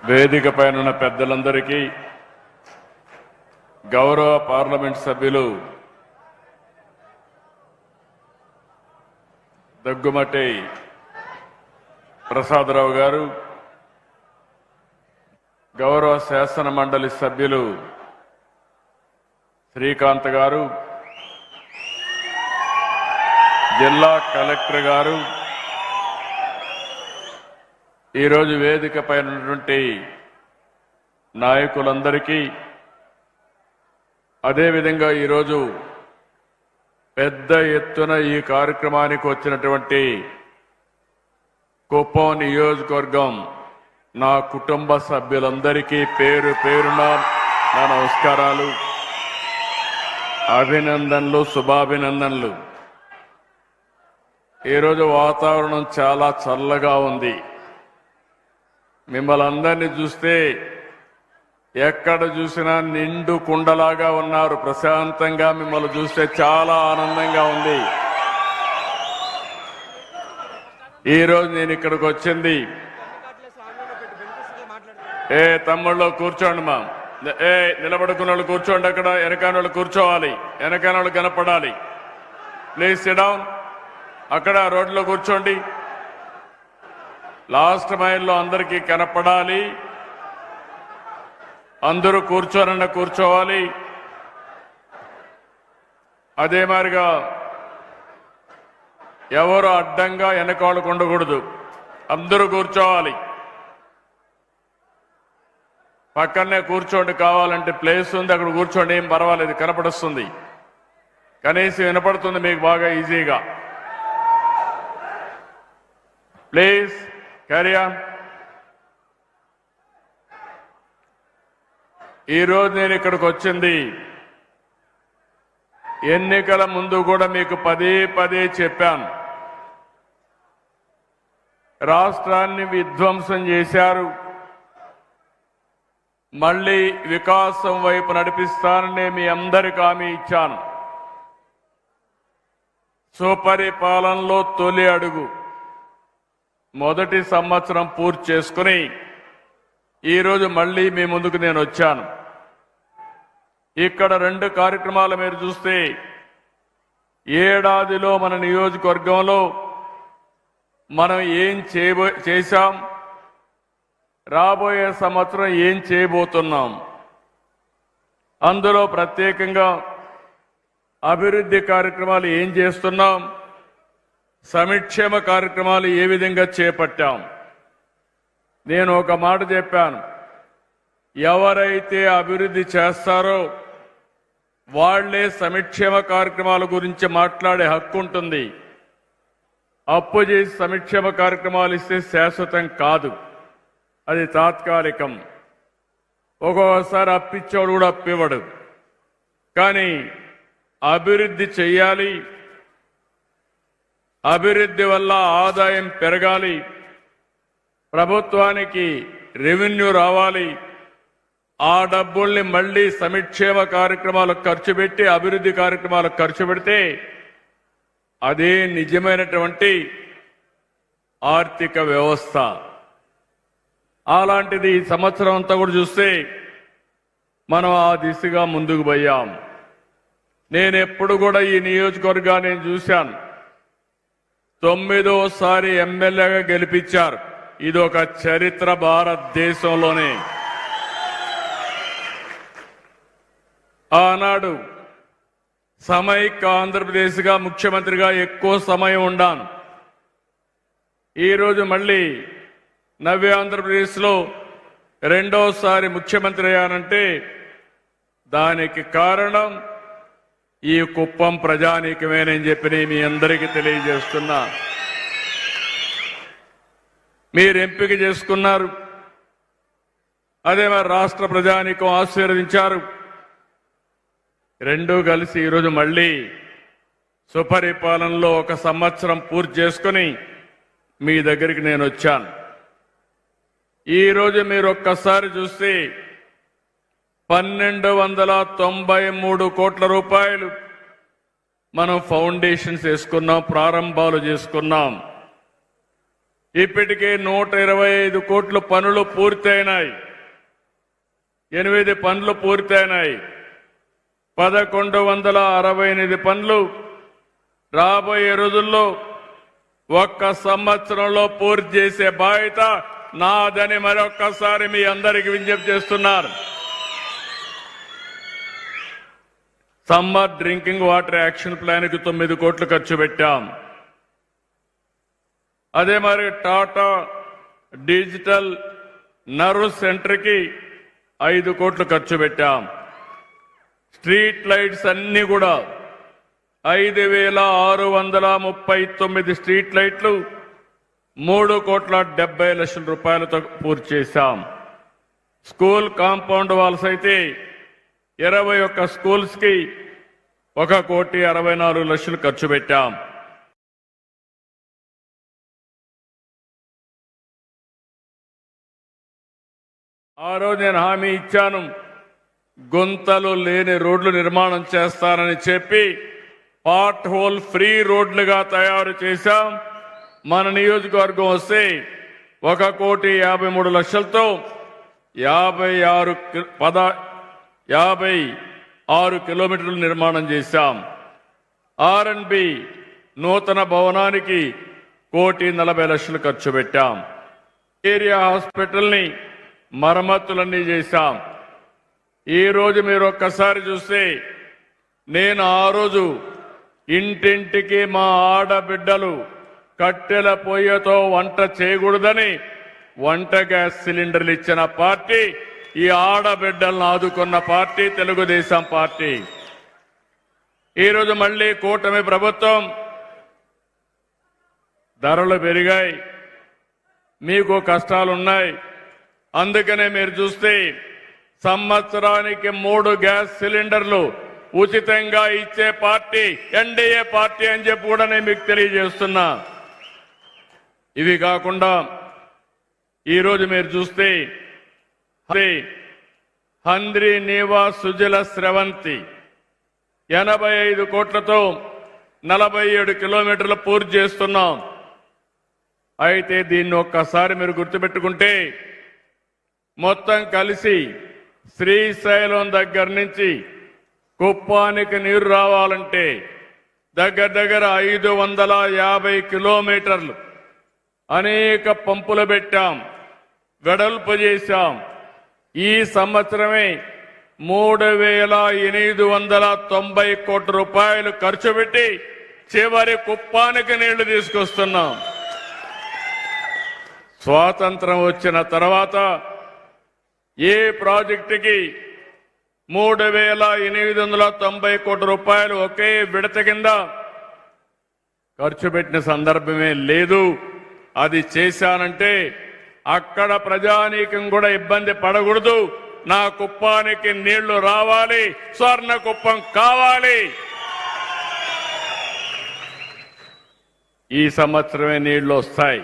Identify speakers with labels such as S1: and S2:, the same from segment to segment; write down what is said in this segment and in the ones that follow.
S1: వేదిక పైన ఉన్న పెద్దలందరికీ, గౌరవ పార్లమెంట్ సభ్యులు దగ్గుమటి ప్రసాదరావు గారు, గౌరవ శాసన మండలి సభ్యులు శ్రీకాంత్ గారు, జిల్లా కలెక్టర్ గారు, ఈరోజు వేదిక పైన ఉన్నటువంటి నాయకులందరికీ, అదేవిధంగా ఈరోజు పెద్ద ఎత్తున ఈ కార్యక్రమానికి వచ్చినటువంటి కుప్పం నియోజకవర్గం నా కుటుంబ సభ్యులందరికీ పేరు పేరున నా నమస్కారాలు, అభినందనలు, శుభాభినందనలు. ఈరోజు వాతావరణం చాలా చల్లగా ఉంది. మిమ్మల్ని అందరినీ చూస్తే ఎక్కడ చూసినా నిండు కుండలాగా ఉన్నారు. ప్రశాంతంగా మిమ్మల్ని చూస్తే చాలా ఆనందంగా ఉంది. ఈరోజు నేను ఇక్కడికి వచ్చింది, తమ్ముళ్ళు కూర్చోండి మా, నిలబడుకున్న వాళ్ళు కూర్చోండి, అక్కడ వెనకాల వాళ్ళు కూర్చోవాలి, వెనకాల వాళ్ళు కనపడాలి. ప్లీజ్ సిట్ డౌన్, అక్కడ రోడ్లో కూర్చోండి. లాస్ట్ మైల్లో అందరికీ కనపడాలి. అందరూ కూర్చోనన్న కూర్చోవాలి. అదే మాదిరిగా ఎవరు అడ్డంగా వెనకాలకు ఉండకూడదు, అందరూ కూర్చోవాలి. పక్కనే కూర్చోండి, కావాలంటే ప్లేస్ ఉంది, అక్కడ కూర్చోండి, ఏం పర్వాలేదు, కనపడుస్తుంది, కనీసం వినపడుతుంది మీకు బాగా ఈజీగా. Please carry on. ఈరోజు నేను ఇక్కడికి వచ్చింది, ఎన్నికల ముందు కూడా మీకు పదే పదే చెప్పాను, రాష్ట్రాన్ని విధ్వంసం చేశారు, మళ్లీ వికాసం వైపు నడిపిస్తానని మీ అందరికీ హామీ ఇచ్చాను. సుపరిపాలనలో తొలి అడుగు మొదటి సంవత్సరం పూర్తి చేసుకుని ఈరోజు మళ్లీ మీ ముందుకు నేను వచ్చాను. ఇక్కడ 2 కార్యక్రమాలు మీరు చూస్తే, ఏడాదిలో మన నియోజకవర్గంలో మనం ఏం చేశాం, రాబోయే సంవత్సరం ఏం చేయబోతున్నాం, అందులో ప్రత్యేకంగా అభివృద్ధి కార్యక్రమాలు ఏం చేస్తున్నాం, సంక్షేమ కార్యక్రమాలు ఏ విధంగా చేపట్టాం. నేను ఒక మాట చెప్పాను, ఎవరైతే అభివృద్ధి చేస్తారో వాళ్లే సంక్షేమ కార్యక్రమాల గురించి మాట్లాడే హక్కు ఉంటుంది. అప్పు చేసి సంక్షేమ కార్యక్రమాలు ఇస్తే శాశ్వతం కాదు, అది తాత్కాలికం. ఒక్కొక్కసారి అప్పిచ్చేవాడు కూడా అప్పివ్వడు. కానీ అభివృద్ధి చెయ్యాలి, అభివృద్ధి వల్ల ఆదాయం పెరగాలి, ప్రభుత్వానికి రెవెన్యూ రావాలి, ఆ డబ్బుల్ని మళ్లీ సంక్షేమ కార్యక్రమాలకు ఖర్చు పెట్టి అభివృద్ధి కార్యక్రమాలకు ఖర్చు పెడితే అదే నిజమైనటువంటి ఆర్థిక వ్యవస్థ. అలాంటిది ఈ సంవత్సరం అంతా కూడా చూస్తే మనం ఆ దిశగా ముందుకు పోయాం. నేను ఎప్పుడు కూడా ఈ నియోజకవర్గాన్ని చూశాను, 9వ ఎమ్మెల్యేగా గెలిపించారు. ఇది ఒక చరిత్ర భారతదేశంలోనే. ఆనాడు సమైక్య ఆంధ్రప్రదేశ్గా ముఖ్యమంత్రిగా ఎక్కువ సమయం ఉన్నాను. ఈరోజు మళ్ళీ నవ్య ఆంధ్రప్రదేశ్లో 2వసారి ముఖ్యమంత్రి అయ్యానంటే దానికి కారణం ఈ కుప్పం ప్రజానీకమేనని చెప్పి మీ అందరికీ తెలియజేస్తున్నా. మీరు ఎంపిక చేసుకున్నారు, అదే మరి రాష్ట్ర ప్రజానీకం ఆశీర్వదించారు. రెండూ కలిసి ఈరోజు మళ్ళీ సుపరిపాలనలో 1 సంవత్సరం పూర్తి చేసుకుని మీ దగ్గరికి నేను వచ్చాను. ఈరోజు మీరు ఒక్కసారి చూస్తే 1293 కోట్ల రూపాయలు మనం ఫౌండేషన్స్ వేసుకున్నాం, ప్రారంభాలు చేసుకున్నాం. ఇప్పటికే 125 కోట్ల పనులు పూర్తయినాయి. 8 పనులు పూర్తయినాయి. 1168 పనులు రాబోయే రోజుల్లో ఒక్క సంవత్సరంలో పూర్తి చేసే బాధ్యత నాదని మరొక్కసారి మీ అందరికీ విజ్ఞప్తి చేస్తున్నారు. Summer drinking water action plan కి 9 కోట్లు ఖర్చు పెట్టాం. అదే మరి టాటా డిజిటల్ నర్వ్ సెంటర్ కి 5 కోట్లు ఖర్చు పెట్టాం. స్ట్రీట్ లైట్స్ అన్ని కూడా 5639 స్ట్రీట్ లైట్లు 3,70,00,000 రూపాయలతో పూర్తి చేశాం. స్కూల్ కాంపౌండ్ వాల్స్ అయితే 21 స్కూల్స్ కి 1,64,00,000 ఖర్చు పెట్టాం. ఆ రోజు నేను హామీ ఇచ్చాను, గుంతలు లేని రోడ్లు నిర్మాణం చేస్తానని చెప్పి పార్ట్ హోల్ ఫ్రీ రోడ్లుగా తయారు చేశాం. మన నియోజకవర్గం వస్తే 1,53,00,000తో 56 కిలోమీటర్లు నిర్మాణం చేశాం. R&B నూతన భవనానికి 1,40,00,000 ఖర్చు పెట్టాం. ఏరియా హాస్పిటల్ని మరమ్మతులన్నీ చేశాం. ఈ రోజు మీరు ఒక్కసారి చూస్తే నేను ఆ రోజు ఇంటింటికి మా ఆడబిడ్డలు కట్టెల పొయ్యతో వంట చేయకూడదని వంట గ్యాస్ సిలిండర్లు ఇచ్చిన పార్టీ, ఈ ఆడబిడ్డలను ఆదుకున్న పార్టీ తెలుగుదేశం పార్టీ. ఈరోజు మళ్లీ కూటమి ప్రభుత్వం, ధరలు పెరిగాయి, మీకు కష్టాలున్నాయి. అందుకనే మీరు చూస్తే సంవత్సరానికి 3 గ్యాస్ సిలిండర్లు ఉచితంగా ఇచ్చే పార్టీ ఎన్డీఏ పార్టీ అని చెప్పి కూడా నేను మీకు తెలియజేస్తున్నా. ఇవి కాకుండా ఈరోజు మీరు చూస్తే హంద్రీ నీవా సుజల స్రవంతి 85 కోట్లతో 47 కిలోమీటర్లు పూర్తి చేస్తున్నాం. అయితే దీన్ని ఒక్కసారి మీరు గుర్తుపెట్టుకుంటే మొత్తం కలిసి శ్రీశైలం దగ్గర నుంచి కుప్పానికి నీరు రావాలంటే దగ్గర 550 కిలోమీటర్లు అనేక పంపులు పెట్టాం, వెడల్పు చేశాం. ఈ సంవత్సరమే 3,890 కోట్ల రూపాయలు ఖర్చు పెట్టి చివరి కుప్పానికి నీళ్లు తీసుకొస్తున్నాం. స్వాతంత్రం వచ్చిన తర్వాత ఏ ప్రాజెక్టుకి 3,890 కోట్ల రూపాయలు ఒకే విడత కింద ఖర్చు పెట్టిన సందర్భమే లేదు. అది చేశానంటే అక్కడ ప్రజానీకం కూడా ఇబ్బంది పడకూడదు. నా కుప్పానికి నీళ్లు రావాలి, స్వర్ణ కుప్పం కావాలి. ఈ సంవత్సరమే నీళ్లు వస్తాయి,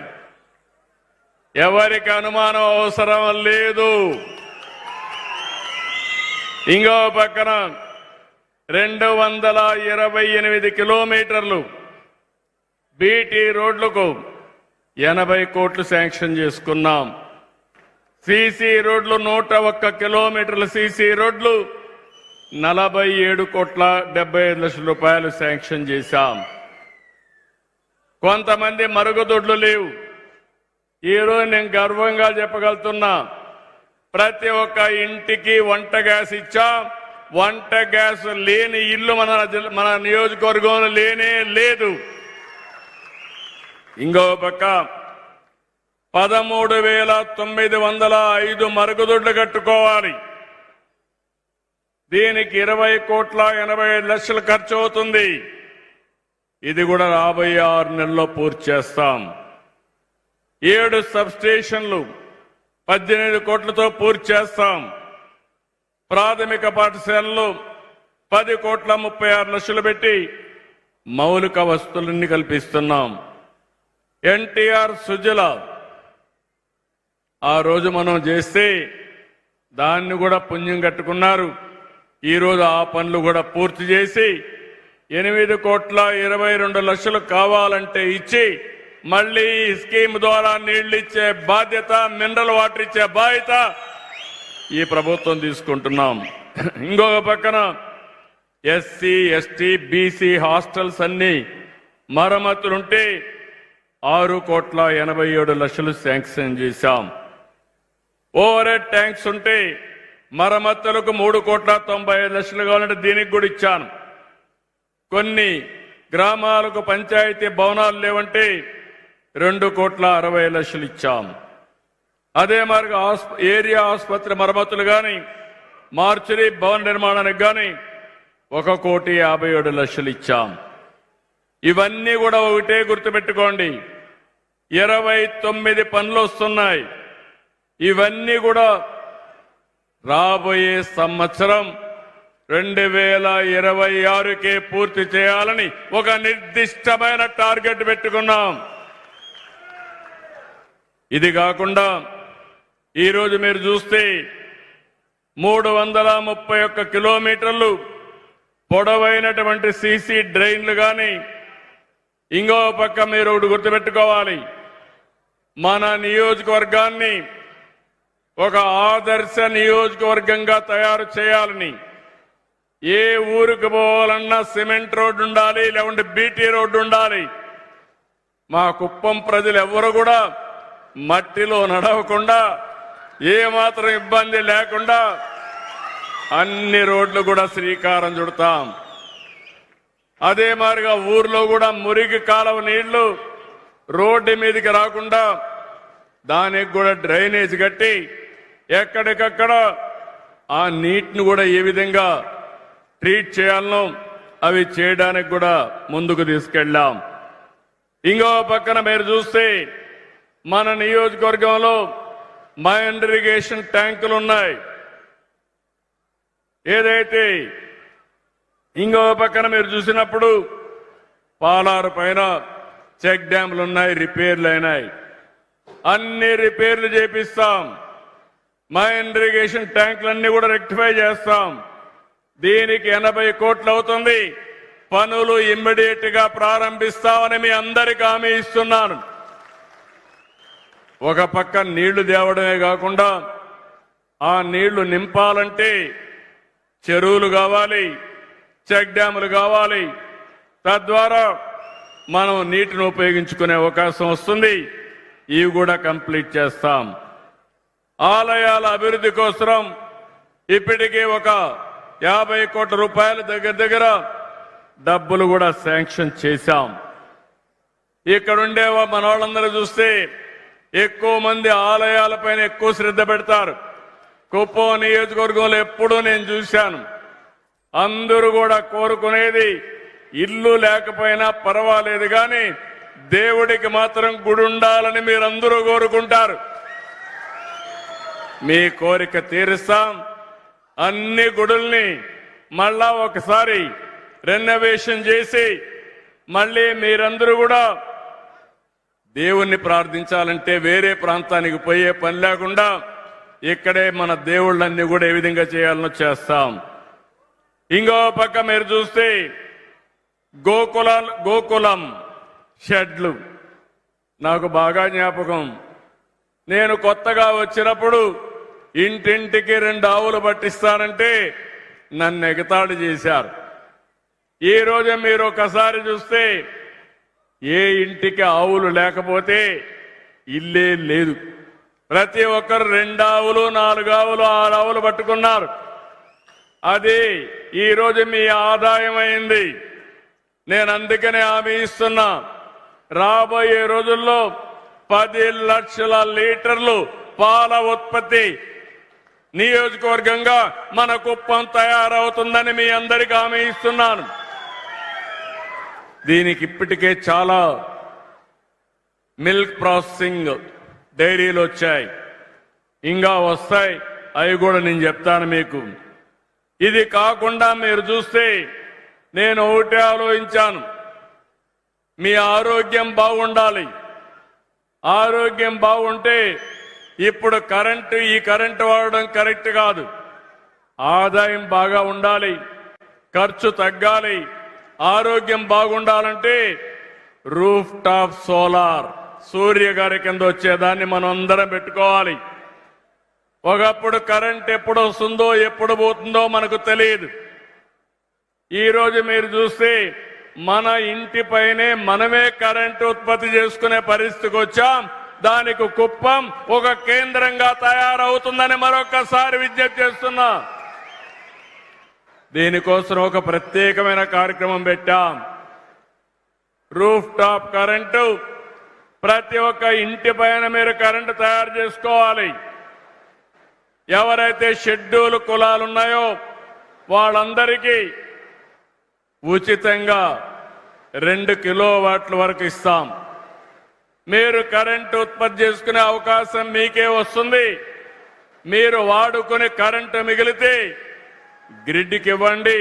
S1: ఎవరికి అనుమానం అవసరం లేదు. ఇంకో పక్కన 228 కిలోమీటర్లు బీటీ రోడ్లకు 80 కోట్లు శాంక్షన్ చేసుకున్నాం. సీసీ రోడ్లు 101 కిలోమీటర్ల సీసీ రోడ్లు 47,75,00,000 రూపాయలు శాంక్షన్ చేశాం. కొంతమంది మరుగుదొడ్లు లేవు. ఈరోజు నేను గర్వంగా చెప్పగలుగుతున్నా, ప్రతి ఒక్క ఇంటికి వంట గ్యాస్ ఇచ్చాం. వంట గ్యాస్ లేని ఇల్లు మన నియోజకవర్గంలో లేనే లేదు. ఇంకో పక్క 13,905 మరుగుదొడ్లు కట్టుకోవాలి. దీనికి 20,80,00,000 ఖర్చు అవుతుంది. ఇది కూడా రాబోయే 6 నెలల్లో పూర్తి చేస్తాం. 7 సబ్ స్టేషన్లు 18 కోట్లతో పూర్తి చేస్తాం. ప్రాథమిక పాఠశాలలు 10,36,00,000 పెట్టి మౌలిక వసతులన్నీ కల్పిస్తున్నాం. ఎన్టీఆర్ సుజల ఆ రోజు మనం చేస్తే దాన్ని కూడా పుణ్యం కట్టుకున్నారు. ఈరోజు ఆ పనులు కూడా పూర్తి చేసి 8,22,00,000 కావాలంటే ఇచ్చి మళ్ళీ ఈ స్కీమ్ ద్వారా నీళ్లు ఇచ్చే బాధ్యత, మినరల్ వాటర్ ఇచ్చే బాధ్యత ఈ ప్రభుత్వం తీసుకుంటున్నాం. ఇంకొక పక్కన ఎస్సీ, ఎస్టీ, బీసీ హాస్టల్స్ అన్ని మరమ్మతులుంటే 6,87,00,000 శాంక్షన్ చేశాం. ఓవర్ హెడ్ ట్యాంక్స్ ఉంటే మరమ్మతులకు 3,95,00,000 కావాలంటే దీనికి కూడా ఇచ్చాను. కొన్ని గ్రామాలకు పంచాయతీ భవనాలు లేవంటే 2,60,00,000 ఇచ్చాం. అదే మరి ఏరియా ఆసుపత్రి మరమ్మతులు గాని, మార్చురీ భవన నిర్మాణానికి గాని 1,57,00,000 ఇచ్చాం. ఇవన్నీ కూడా ఒకటే గుర్తుపెట్టుకోండి, 29 పనులు వస్తున్నాయి. ఇవన్నీ కూడా రాబోయే సంవత్సరం 2026కే పూర్తి చేయాలని ఒక నిర్దిష్టమైన టార్గెట్ పెట్టుకున్నాం. ఇది కాకుండా ఈరోజు మీరు చూస్తే 331 కిలోమీటర్లు పొడవైనటువంటి సీసీ డ్రైన్లు గాని, ఇంకో పక్క మీరు ఒకటి గుర్తుపెట్టుకోవాలి, మన నియోజకవర్గాన్ని ఒక ఆదర్శ నియోజకవర్గంగా తయారు చేయాలని, ఏ ఊరికి పోవాలన్నా సిమెంట్ రోడ్డు ఉండాలి, లేకుంటే బీటీ రోడ్డు ఉండాలి. మా కుప్పం ప్రజలు ఎవరు కూడా మట్టిలో నడవకుండా, ఏమాత్రం ఇబ్బంది లేకుండా అన్ని రోడ్లు కూడా శ్రీకారం చుడతాం. అదే మాదిరిగా ఊర్లో కూడా మురికి కాలువ నీళ్లు రోడ్డు మీదకి రాకుండా దానికి కూడా డ్రైనేజ్ కట్టి ఎక్కడికక్కడ ఆ నీటిని కూడా ఏ విధంగా ట్రీట్ చేయాలనో అవి చేయడానికి కూడా ముందుకు తీసుకెళ్ళాం. ఇంకో పక్కన మీరు చూస్తే మన నియోజకవర్గంలో మైన్ ఇరిగేషన్ ట్యాంకులు ఉన్నాయి. ఏదైతే ఇంకో పక్కన మీరు చూసినప్పుడు పాలారు పైన చెక్ డ్యాంలు ఉన్నాయి, రిపేర్లు అయినాయి. అన్ని రిపేర్లు చేపిస్తాం. మైన్ ఇరిగేషన్ ట్యాంకులన్నీ కూడా రెక్టిఫై చేస్తాం. దీనికి 80 కోట్లు అవుతుంది. పనులు ఇమ్మీడియట్ గా ప్రారంభిస్తామని మీ అందరికీ హామీ ఇస్తున్నాను. ఒక పక్క నీళ్లు తేవడమే కాకుండా ఆ నీళ్లు నింపాలంటే చెరువులు కావాలి, చెక్ డ్యాములు కావాలి. తద్వారా మనం నీటిని ఉపయోగించుకునే అవకాశం వస్తుంది. ఇవి కూడా కంప్లీట్ చేస్తాం. ఆలయాల అభివృద్ధి కోసం ఇప్పటికే ఒక 50 కోట్ల రూపాయలు దగ్గర డబ్బులు కూడా శాంక్షన్ చేశాం. ఇక్కడుండే మన వాళ్ళందరూ చూస్తే ఎక్కువ మంది ఆలయాలపైన ఎక్కువ శ్రద్ధ పెడతారు. కుప్పం నియోజకవర్గంలో ఎప్పుడూ నేను చూశాను, అందరూ కూడా కోరుకునేది ఇల్లు లేకపోయినా పర్వాలేదు కానీ దేవుడికి మాత్రం గుడి ఉండాలని మీరందరూ కోరుకుంటారు. మీ కోరిక తీరుస్తాం. అన్ని గుడుల్ని మళ్ళా ఒకసారి రెనోవేషన్ చేసి మళ్ళీ మీరందరూ కూడా దేవుణ్ణి ప్రార్థించాలంటే వేరే ప్రాంతానికి పోయే పని లేకుండా ఇక్కడే మన దేవుళ్ళన్నీ కూడా ఏ విధంగా చేయాలనో చేస్తాం. ఇంకో పక్క మీరు చూస్తే గోకులం షెడ్లు నాకు బాగా జ్ఞాపకం. నేను కొత్తగా వచ్చినప్పుడు ఇంటింటికి 2 ఆవులు పట్టిస్తానంటే నన్ను ఎగతాళి చేశారు. ఈ రోజు మీరు ఒకసారి చూస్తే ఏ ఇంటికి ఆవులు లేకపోతే ఇల్లే లేదు. ప్రతి ఒక్కరు 2 ఆవులు, 4 ఆవులు, 6 ఆవులు పట్టుకున్నారు. అది ఈ రోజు మీ ఆదాయం అయింది. నేను అందుకనే హామీ ఇస్తున్నా, రాబోయే రోజుల్లో 10 లక్షల లీటర్లు పాల ఉత్పత్తి నియోజకవర్గంగా మన కుప్పం తయారవుతుందని మీ అందరికీ హామీ ఇస్తున్నాను. దీనికి ఇప్పటికే చాలా మిల్క్ ప్రాసెసింగ్ డైరీలు వచ్చాయి, ఇంకా వస్తాయి. అవి కూడా నేను చెప్తాను మీకు. ఇది కాకుండా మీరు చూస్తే నేను ఒకటే ఆలోచించాను, మీ ఆరోగ్యం బాగుండాలి. ఆరోగ్యం బాగుంటే ఇప్పుడు ఈ కరెంటు వాడడం కరెక్ట్ కాదు. ఆదాయం బాగా ఉండాలి, ఖర్చు తగ్గాలి. ఆరోగ్యం బాగుండాలంటే రూఫ్ టాప్ సోలార్ సూర్య గారి కింద వచ్చేదాన్ని మనం అందరం పెట్టుకోవాలి. ఒకప్పుడు కరెంట్ ఎప్పుడు వస్తుందో ఎప్పుడు పోతుందో మనకు తెలియదు. ఈరోజు మీరు చూస్తే మన ఇంటిపైనే మనమే కరెంటు ఉత్పత్తి చేసుకునే పరిస్థితికి వచ్చాం. దానికి కుప్పం ఒక కేంద్రంగా తయారవుతుందని మరొకసారి విజ్ఞప్తి చేస్తున్నా. దీనికోసం ఒక ప్రత్యేకమైన కార్యక్రమం పెట్టాం. రూఫ్ టాప్ కరెంటు ప్రతి ఒక్క ఇంటి పైన మీరు కరెంటు తయారు చేసుకోవాలి. ఎవరైతే షెడ్యూల్ కులాలు ఉన్నాయో వాళ్ళందరికీ ఉచితంగా 2 కిలోవాట్ల వరకు ఇస్తాం. మీరు కరెంటు ఉత్పత్తి చేసుకునే అవకాశం మీకే వస్తుంది. మీరు వాడుకుని కరెంటు మిగిలితే గ్రిడ్కి ఇవ్వండి.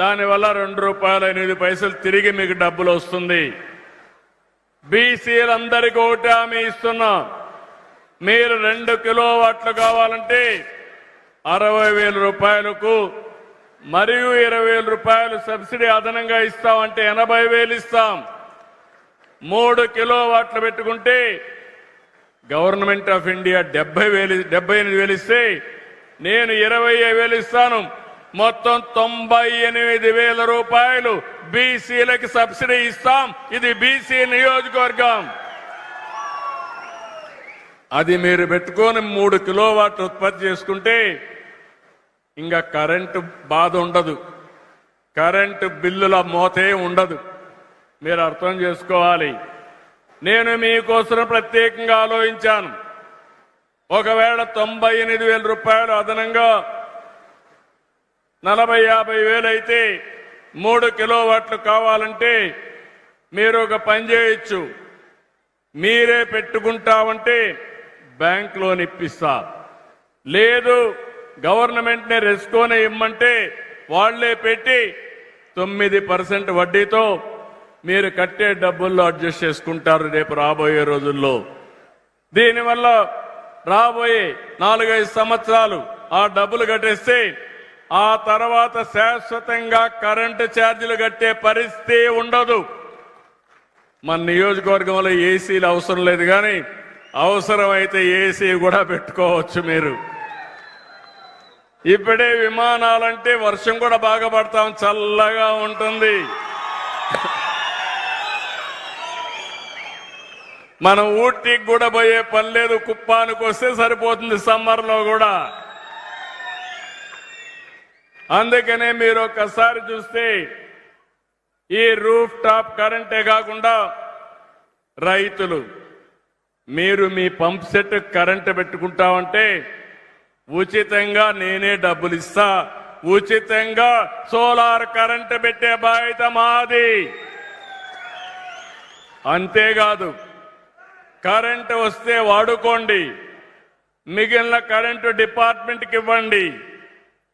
S1: దానివల్ల ₹2.8 తిరిగి మీకు డబ్బులు వస్తుంది. బీసీలందరికీ ఒకటి హామీ ఇస్తున్నా. మీరు 2 కిలోవాట్లు కావాలంటే ₹60,000 మరియు ₹20,000 సబ్సిడీ అదనంగా ఇస్తామంటే 80,000 ఇస్తాం. 3 కిలోవాట్లు పెట్టుకుంటే గవర్నమెంట్ ఆఫ్ ఇండియా 78,000 ఇస్తే నేను 25,000 ఇస్తాను. మొత్తం ₹98,000 బీసీలకి సబ్సిడీ ఇస్తాం. ఇది బీసీ నియోజకవర్గం. అది మీరు పెట్టుకొని 3 కిలోవాట్లు ఉత్పత్తి చేసుకుంటే ఇంకా కరెంటు బాధ ఉండదు. కరెంటు బిల్లుల మోతే ఉండదు. మీరు అర్థం చేసుకోవాలి. నేను మీకోసం ప్రత్యేకంగా ఆలోచించాను. ఒకవేళ ₹98,000 అదనంగా 40,000-50,000 అయితే 3 కిలోవాట్లు కావాలంటే మీరు ఒక పని చేయొచ్చు. మీరే పెట్టుకుంటామంటే బ్యాంక్ లోన్ ఇప్పిస్తా. లేదు గవర్నమెంట్నే రెస్కోనే ఇమ్మంటే వాళ్లే పెట్టి 9% వడ్డీతో మీరు కట్టే డబ్బుల్లో అడ్జస్ట్ చేసుకుంటారు రేపు రాబోయే రోజుల్లో. దీనివల్ల రాబోయే 4-5 సంవత్సరాలు ఆ డబ్బులు కట్టేస్తే ఆ తర్వాత శాశ్వతంగా కరెంటు ఛార్జీలు కట్టే పరిస్థితి ఉండదు. మన నియోజకవర్గంలో ఏసీలు అవసరం లేదు, కానీ అవసరమైతే ఏసీ కూడా పెట్టుకోవచ్చు. మీరు ఇప్పుడే విమానాలంటే వర్షం కూడా బాగా పడతాం, చల్లగా ఉంటుంది. మనం ఊటీకి కూడా పోయే పని లేదు, కుప్పానికి వస్తే సరిపోతుంది సమ్మర్లో కూడా. అందుకనే మీరు ఒక్కసారి చూస్తే ఈ రూఫ్ టాప్ కరెంటే కాకుండా రైతులు మీరు మీ పంప్ సెట్ కరెంటు పెట్టుకుంటామంటే ఉచితంగా నేనే డబ్బులు ఇస్తా. ఉచితంగా సోలార్ కరెంటు పెట్టే బాధ్యత మాది. అంతేకాదు కరెంటు వస్తే వాడుకోండి, మిగిలిన కరెంటు డిపార్ట్మెంట్కి ఇవ్వండి.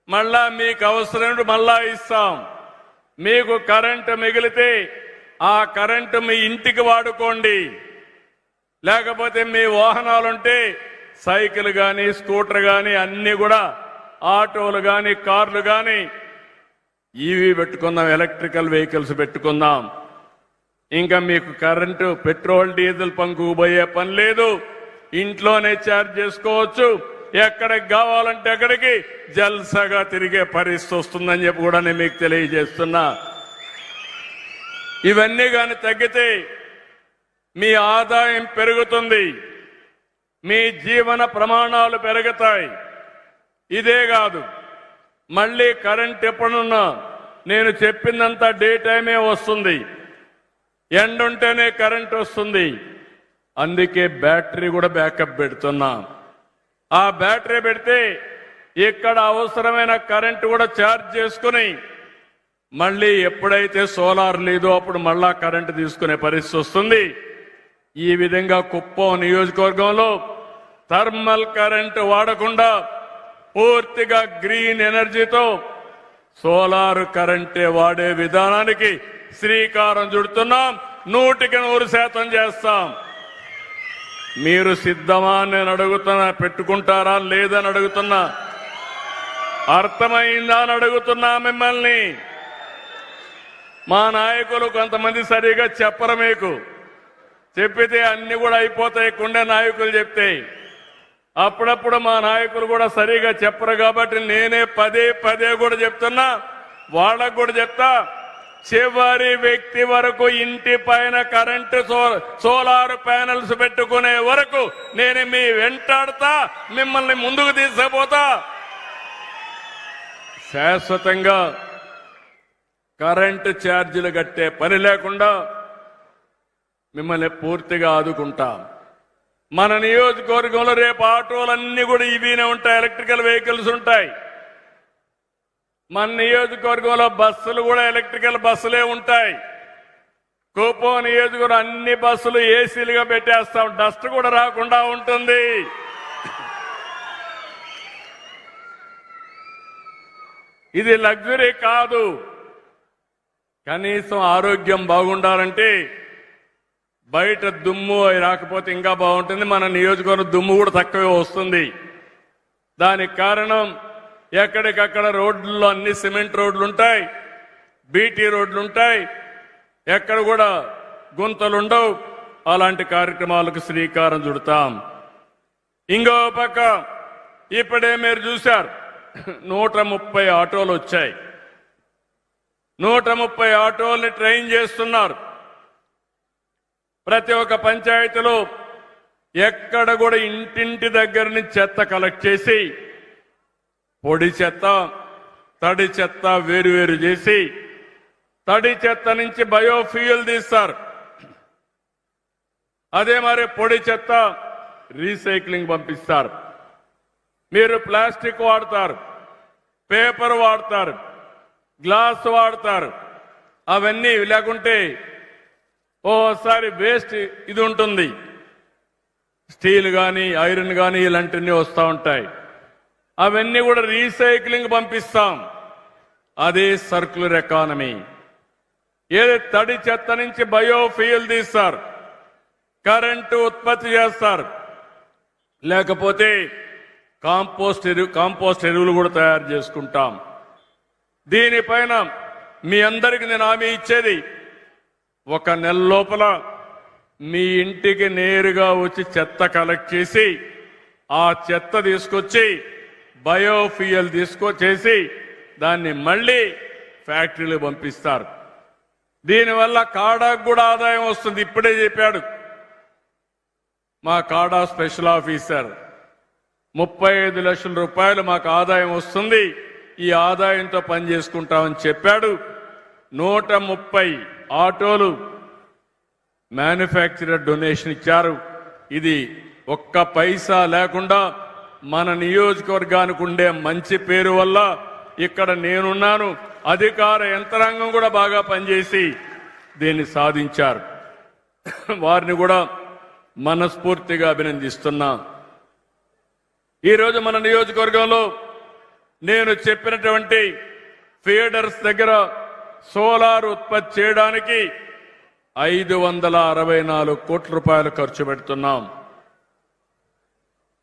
S1: మళ్ళా మీకు అవసరం మళ్ళా ఇస్తాం. మీకు కరెంటు మిగిలితే ఆ కరెంటు మీ ఇంటికి వాడుకోండి. లేకపోతే మీ వాహనాలుంటే సైకిల్ కానీ స్కూటర్ కానీ అన్ని కూడా ఆటోలు కానీ కార్లు కానీ ఈవీ పెట్టుకుందాం, ఎలక్ట్రికల్ వెహికల్స్ పెట్టుకుందాం. ఇంకా మీకు కరెంటు పెట్రోల్ డీజిల్ పంపుకు పోయే పని లేదు. ఇంట్లోనే ఛార్జ్ చేసుకోవచ్చు. ఎక్కడికి కావాలంటే అక్కడికి జల్సాగా తిరిగే పరిస్థితి వస్తుందని చెప్పి కూడా నేను మీకు తెలియజేస్తున్నా. ఇవన్నీ కానీ తగ్గితే మీ ఆదాయం పెరుగుతుంది, మీ జీవన ప్రమాణాలు పెరుగుతాయి. ఇదే కాదు, మళ్ళీ కరెంట్ ఎప్పుడున్నా నేను చెప్పిందంతా డే టైమే వస్తుంది. ఎండుంటేనే కరెంట్ వస్తుంది. అందుకే బ్యాటరీ కూడా బ్యాకప్ పెడుతున్నా. ఆ బ్యాటరీ పెడితే ఇక్కడ అవసరమైన కరెంటు కూడా ఛార్జ్ చేసుకుని మళ్ళీ ఎప్పుడైతే సోలార్ లేదో అప్పుడు మళ్ళా కరెంటు తీసుకునే పరిస్థితి వస్తుంది. ఈ విధంగా కుప్పం నియోజకవర్గంలో థర్మల్ కరెంటు వాడకుండా పూర్తిగా గ్రీన్ ఎనర్జీతో సోలార్ కరెంటే వాడే విధానానికి శ్రీకారం చుడుతున్నాం. 100% చేస్తాం. మీరు సిద్ధమా నేను అడుగుతున్నా, పెట్టుకుంటారా లేదని అడుగుతున్నా, అర్థమైందా అని అడుగుతున్నా మిమ్మల్ని. మా నాయకులు కొంతమంది సరిగా చెప్పరు, మీకు చెప్పితే అన్ని కూడా అయిపోతాయి, కుండే నాయకులు చెప్తే. అప్పుడప్పుడు మా నాయకులు కూడా సరిగా చెప్పరు కాబట్టి నేనే పదే పదే కూడా చెప్తున్నా, వాళ్ళకు కూడా చెప్తా. చివరి వ్యక్తి వరకు ఇంటి పైన కరెంటు సోలార్ ప్యానెల్స్ పెట్టుకునే వరకు నేను మీ వెంటాడుతా, మిమ్మల్ని ముందుకు తీసుకుపోతా. శాశ్వతంగా కరెంటు ఛార్జీలు కట్టే పని లేకుండా మిమ్మల్ని పూర్తిగా ఆదుకుంటాం. మన నియోజకవర్గంలో రేపు ఆటోలన్నీ కూడా ఇవినే ఉంటాయి, ఎలక్ట్రికల్ వెహికల్స్ ఉంటాయి. మన నియోజకవర్గంలో బస్సులు కూడా ఎలక్ట్రికల్ బస్సులే ఉంటాయి. కుప్పం నియోజకవర్గం అన్ని బస్సులు ఏసీలుగా పెట్టేస్తాం, డస్ట్ కూడా రాకుండా ఉంటుంది. ఇది లగ్జరీ కాదు. కనీసం ఆరోగ్యం బాగుండాలంటే బయట దుమ్ము రాకపోతే ఇంకా బాగుంటుంది. మన నియోజకవర్గం దుమ్ము కూడా తక్కువే వస్తుంది. దానికి కారణం ఎక్కడికక్కడ రోడ్లలో అన్ని సిమెంట్ రోడ్లు ఉంటాయి, బీటీ రోడ్లు ఉంటాయి, ఎక్కడ కూడా గుంతలుండవు. అలాంటి కార్యక్రమాలకు శ్రీకారం చుడతాం. ఇంకో పక్క ఇప్పుడే మీరు చూశారు 130 ఆటోలు వచ్చాయి. 130 ఆటోల్ని ట్రైన్ చేస్తున్నారు. ప్రతి ఒక్క పంచాయతీలో ఎక్కడ కూడా ఇంటింటి దగ్గర నుంచి చెత్త కలెక్ట్ చేసి పొడి చెత్త, తడి చెత్త వేరువేరు చేసి తడి చెత్త నుంచి బయోఫ్యూయల్ తీస్తారు. అదే మరి పొడి చెత్త రీసైక్లింగ్ పంపిస్తారు. మీరు ప్లాస్టిక్ వాడతారు, పేపర్ వాడతారు, గ్లాస్ వాడతారు, అవన్నీ లేకుంటే ఓసారి వేస్ట్ ఇది ఉంటుంది, స్టీల్ కానీ ఐరన్ కానీ ఇలాంటివన్నీ వస్తూ ఉంటాయి. అవన్నీ కూడా రీసైక్లింగ్ పంపిస్తాం. అదే సర్క్యులర్ ఎకానమీ. ఏది తడి చెత్త నుంచి బయోఫ్యూయల్ తీస్తారు, కరెంటు ఉత్పత్తి చేస్తారు, లేకపోతే కాంపోస్ట్ ఎరువులు కూడా తయారు చేసుకుంటాం. దీనిపైన మీ అందరికి నేను హామీ ఇచ్చేది, 1 నెల లోపల మీ ఇంటికి నేరుగా వచ్చి చెత్త కలెక్ట్ చేసి ఆ చెత్త తీసుకొచ్చి బయోఫ్యూయల్ తీసుకొచ్చేసి దాన్ని మళ్ళీ ఫ్యాక్టరీలు పంపిస్తారు. దీనివల్ల కాడాకు కూడా ఆదాయం వస్తుంది. ఇప్పుడే చెప్పాడు మా కాడా స్పెషల్ ఆఫీసర్, 35 లక్షల రూపాయలు మాకు ఆదాయం వస్తుంది, ఈ ఆదాయంతో పని చేసుకుంటామని చెప్పాడు. 130 ఆటోలు మ్యానుఫ్యాక్చరర్ డొనేషన్ ఇచ్చారు. ఇది ఒక్క పైసా లేకుండా మన నియోజకవర్గానికి ఉండే మంచి పేరు వల్ల ఇక్కడ నేనున్నాను, అధికార యంత్రాంగం కూడా బాగా పనిచేసి దీన్ని సాధించారు. వారిని కూడా మనస్ఫూర్తిగా అభినందిస్తున్నా. ఈరోజు మన నియోజకవర్గంలో నేను చెప్పినటువంటి ఫీడర్స్ దగ్గర సోలార్ ఉత్పత్తి చేయడానికి 564 కోట్ల రూపాయలు ఖర్చు పెడుతున్నాం.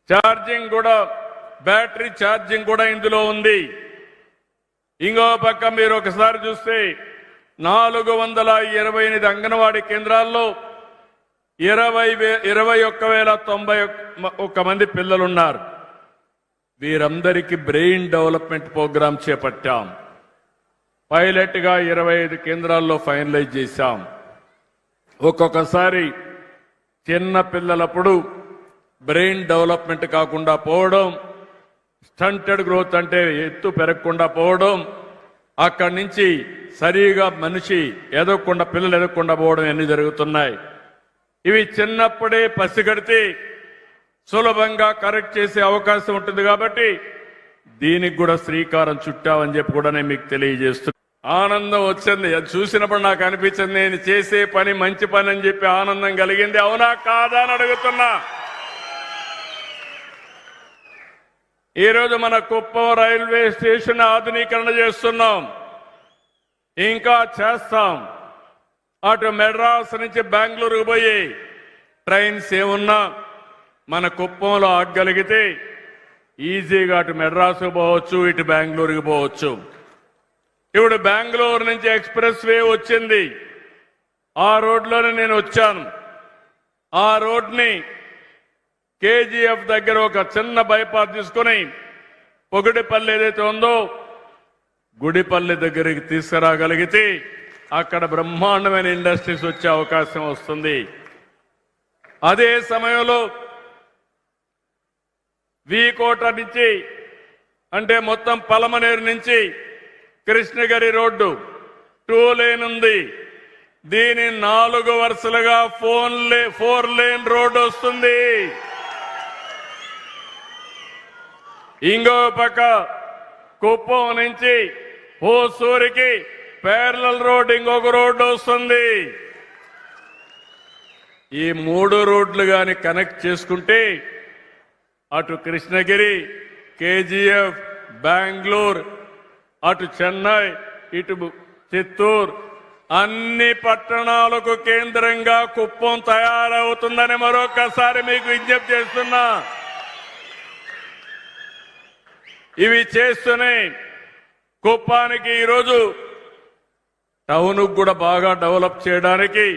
S1: ఛార్జింగ్ కూడా, బ్యాటరీ ఛార్జింగ్ కూడా ఇందులో ఉంది. ఇంకో పక్క మీరు ఒకసారి చూస్తే 428 అంగన్వాడీ కేంద్రాల్లో 21,091 మంది పిల్లలున్నారు. వీరందరికీ బ్రెయిన్ డెవలప్మెంట్ ప్రోగ్రాం చేపట్టాం. పైలట్ గా 25 కేంద్రాల్లో ఫైనలైజ్ చేశాం. ఒక్కొక్కసారి చిన్న పిల్లలప్పుడు బ్రెయిన్ డెవలప్మెంట్ కాకుండా పోవడం, స్టంటెడ్ గ్రోత్ అంటే ఎత్తు పెరగకుండా పోవడం, అక్కడి నుంచి సరిగా మనిషి ఎదగకుండా, పిల్లలు ఎదగకుండా పోవడం అన్ని జరుగుతున్నాయి. ఇవి చిన్నప్పుడే పసిగడితే సులభంగా కరెక్ట్ చేసే అవకాశం ఉంటుంది. కాబట్టి దీనికి కూడా శ్రీకారం చుట్టామని చెప్పి కూడా నేను మీకు తెలియజేస్తున్నా. ఆనందం వచ్చింది, అది చూసినప్పుడు నాకు అనిపించింది నేను చేసే పని మంచి పని అని చెప్పి ఆనందం కలిగింది. అవునా కాదా అని అడుగుతున్నా. ఈరోజు మన కుప్పం రైల్వే స్టేషన్ ఆధునీకరణ చేస్తున్నాం, ఇంకా చేస్తాం. అటు మెడ్రాస్ నుంచి బెంగళూరుకు పోయి ట్రైన్స్ ఏమున్నా మన కుప్పంలో ఆగగలిగితే ఈజీగా అటు మెడ్రాస్ పోవచ్చు, ఇటు బెంగళూరుకి పోవచ్చు. ఇప్పుడు బెంగళూరు నుంచి ఎక్స్ప్రెస్ వే వచ్చింది. ఆ రోడ్లోనే నేను వచ్చాను. ఆ రోడ్ని కేజీఎఫ్ దగ్గర ఒక చిన్న బైపాస్ తీసుకుని పొగిడిపల్లి ఏదైతే ఉందో గుడిపల్లి దగ్గరికి తీసుకురాగలిగితే అక్కడ బ్రహ్మాండమైన ఇండస్ట్రీస్ వచ్చే అవకాశం వస్తుంది. అదే సమయంలో వీకోట నుంచి అంటే మొత్తం పలమనేరు నుంచి కృష్ణగిరి రోడ్డు 2 లేన్ ఉంది. దీని 4 వరుసలుగా 4 లేన్ రోడ్డు వస్తుంది. ఇంకో పక్క కుప్పం నుంచి హోసూరికి ప్యారలల్ రోడ్ ఇంకొక రోడ్డు వస్తుంది. ఈ 3 రోడ్లు గాని కనెక్ట్ చేసుకుంటే అటు కృష్ణగిరి, కేజీఎఫ్, బెంగళూరు, అటు చెన్నై, ఇటు చిత్తూరు అన్ని పట్టణాలకు కేంద్రంగా కుప్పం తయారవుతుందని మరొకసారి మీకు విజ్ఞప్తి చేస్తున్నా. ఇవి చేస్తూనే కుప్పానికి ఈరోజు టౌన్ కూడా బాగా డెవలప్ చేయడానికి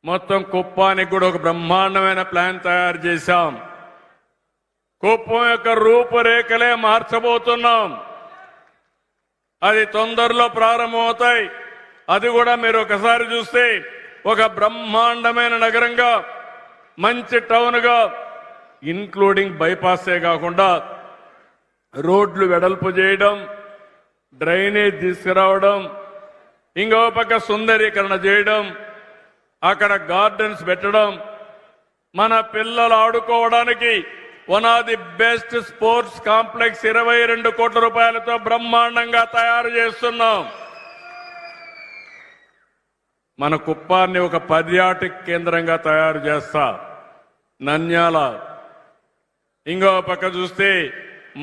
S1: మొత్తం కుప్పానికి కూడా ఒక బ్రహ్మాండమైన ప్లాన్ తయారు చేశాం. కుప్పం యొక్క రూపురేఖలే మార్చబోతున్నాం. అది తొందరలో ప్రారంభమవుతాయి. అది కూడా మీరు ఒకసారి చూస్తే ఒక బ్రహ్మాండమైన నగరంగా, మంచి టౌన్గా, ఇన్క్లూడింగ్ బైపాసే కాకుండా రోడ్లు వెడల్పు చేయడం, డ్రైనేజ్ తీసుకురావడం, ఇంకో పక్క సుందరీకరణ చేయడం, అక్కడ గార్డెన్స్ పెట్టడం, మన పిల్లలు ఆడుకోవడానికి one of the best sports complex 22 కోట్ల రూపాయలతో బ్రహ్మాండంగా తయారు చేస్తున్నాం. మన కుప్పాన్ని ఒక పర్యాటక కేంద్రంగా తయారు చేస్తా. నంద్యాల, ఇంకో పక్క చూస్తే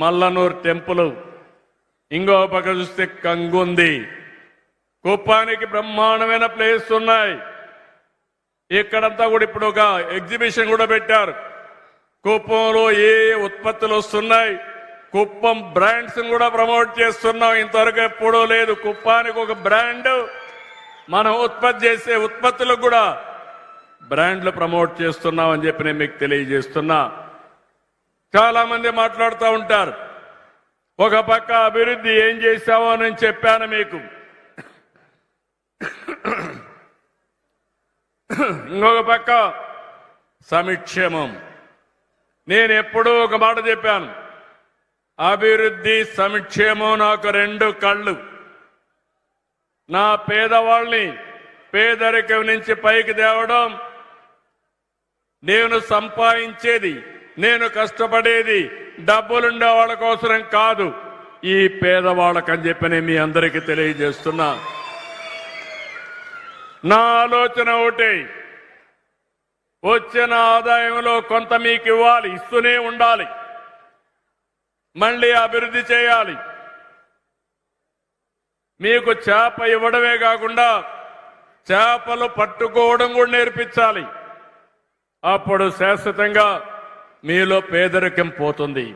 S1: మల్లనూరు టెంపుల్, ఇంకో పక్క చూస్తే కంగుంది. కుప్పానికి బ్రహ్మాండమైన ప్లేస్ ఉన్నాయి. ఇక్కడంతా కూడా ఇప్పుడు ఒక ఎగ్జిబిషన్ కూడా పెట్టారు. కుప్పంలో ఏ ఉత్పత్తులు వస్తున్నాయి, కుప్పం బ్రాండ్స్ కూడా ప్రమోట్ చేస్తున్నాం. ఇంతవరకు ఎప్పుడూ లేదు. కుప్పానికి ఒక బ్రాండ్, మనం ఉత్పత్తి చేసే ఉత్పత్తులకు కూడా బ్రాండ్లు ప్రమోట్ చేస్తున్నాం అని చెప్పి నేను మీకు తెలియజేస్తున్నా. చాలా మంది మాట్లాడుతూ ఉంటారు, ఒక పక్క అభివృద్ధి ఏం చేశావో నేను చెప్పాను మీకు, ఇంకొక పక్క సంక్షేమం. నేను ఎప్పుడూ ఒక మాట చెప్పాను, అభివృద్ధి సంక్షేమం నాకు 2 కళ్ళు. నా పేదవాళ్ళని పేదరికం నుంచి పైకి తేవడం, నేను సంపాదించేది, నేను కష్టపడేది డబ్బులుండే వాళ్ళ కోసరం కాదు, ఈ పేదవాళ్ళకని చెప్పి నేను మీ అందరికీ తెలియజేస్తున్నా. నా ఆలోచన ఒకటి, వచ్చిన ఆదాయంలో కొంత మీకు ఇవ్వాలి, ఇస్తూనే ఉండాలి, మళ్ళీ అభివృద్ధి చేయాలి. మీకు చేప ఇవ్వడమే కాకుండా చేపలు పట్టుకోవడం కూడా నేర్పించాలి. అప్పుడు శాశ్వతంగా మీలో పేదరికం పోతుంది.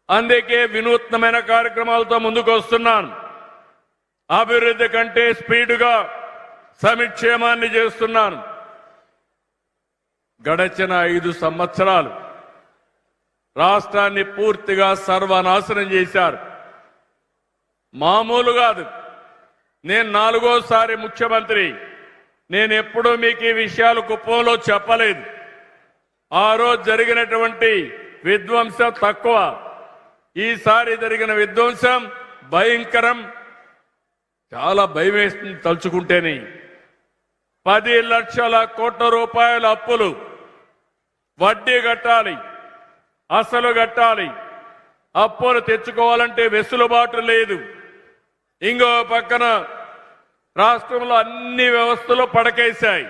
S1: అందుకే వినూత్నమైన కార్యక్రమాలతో ముందుకు వస్తున్నాను. అభివృద్ధి కంటే స్పీడుగా సంక్షేమాన్ని చేస్తున్నాను. గడచిన 5 సంవత్సరాలు రాష్ట్రాన్ని పూర్తిగా సర్వనాశనం చేశారు. మామూలు కాదు. నేను 4వ ముఖ్యమంత్రి. నేను ఎప్పుడూ మీకు ఈ విషయాలు కుప్పంలో చెప్పలేదు. ఆ రోజు జరిగినటువంటి విధ్వంసం తక్కువ, ఈసారి జరిగిన విధ్వంసం భయంకరం. చాలా భయం వేస్తుంది తలుచుకుంటేనే. 10 లక్షల కోట్ల రూపాయల అప్పులు, వడ్డీ కట్టాలి, అసలు కట్టాలి. అప్పులు తెచ్చుకోవాలంటే వెసులుబాటు లేదు. ఇంకో పక్కన రాష్ట్రంలో అన్ని వ్యవస్థలు పడకేశాయి.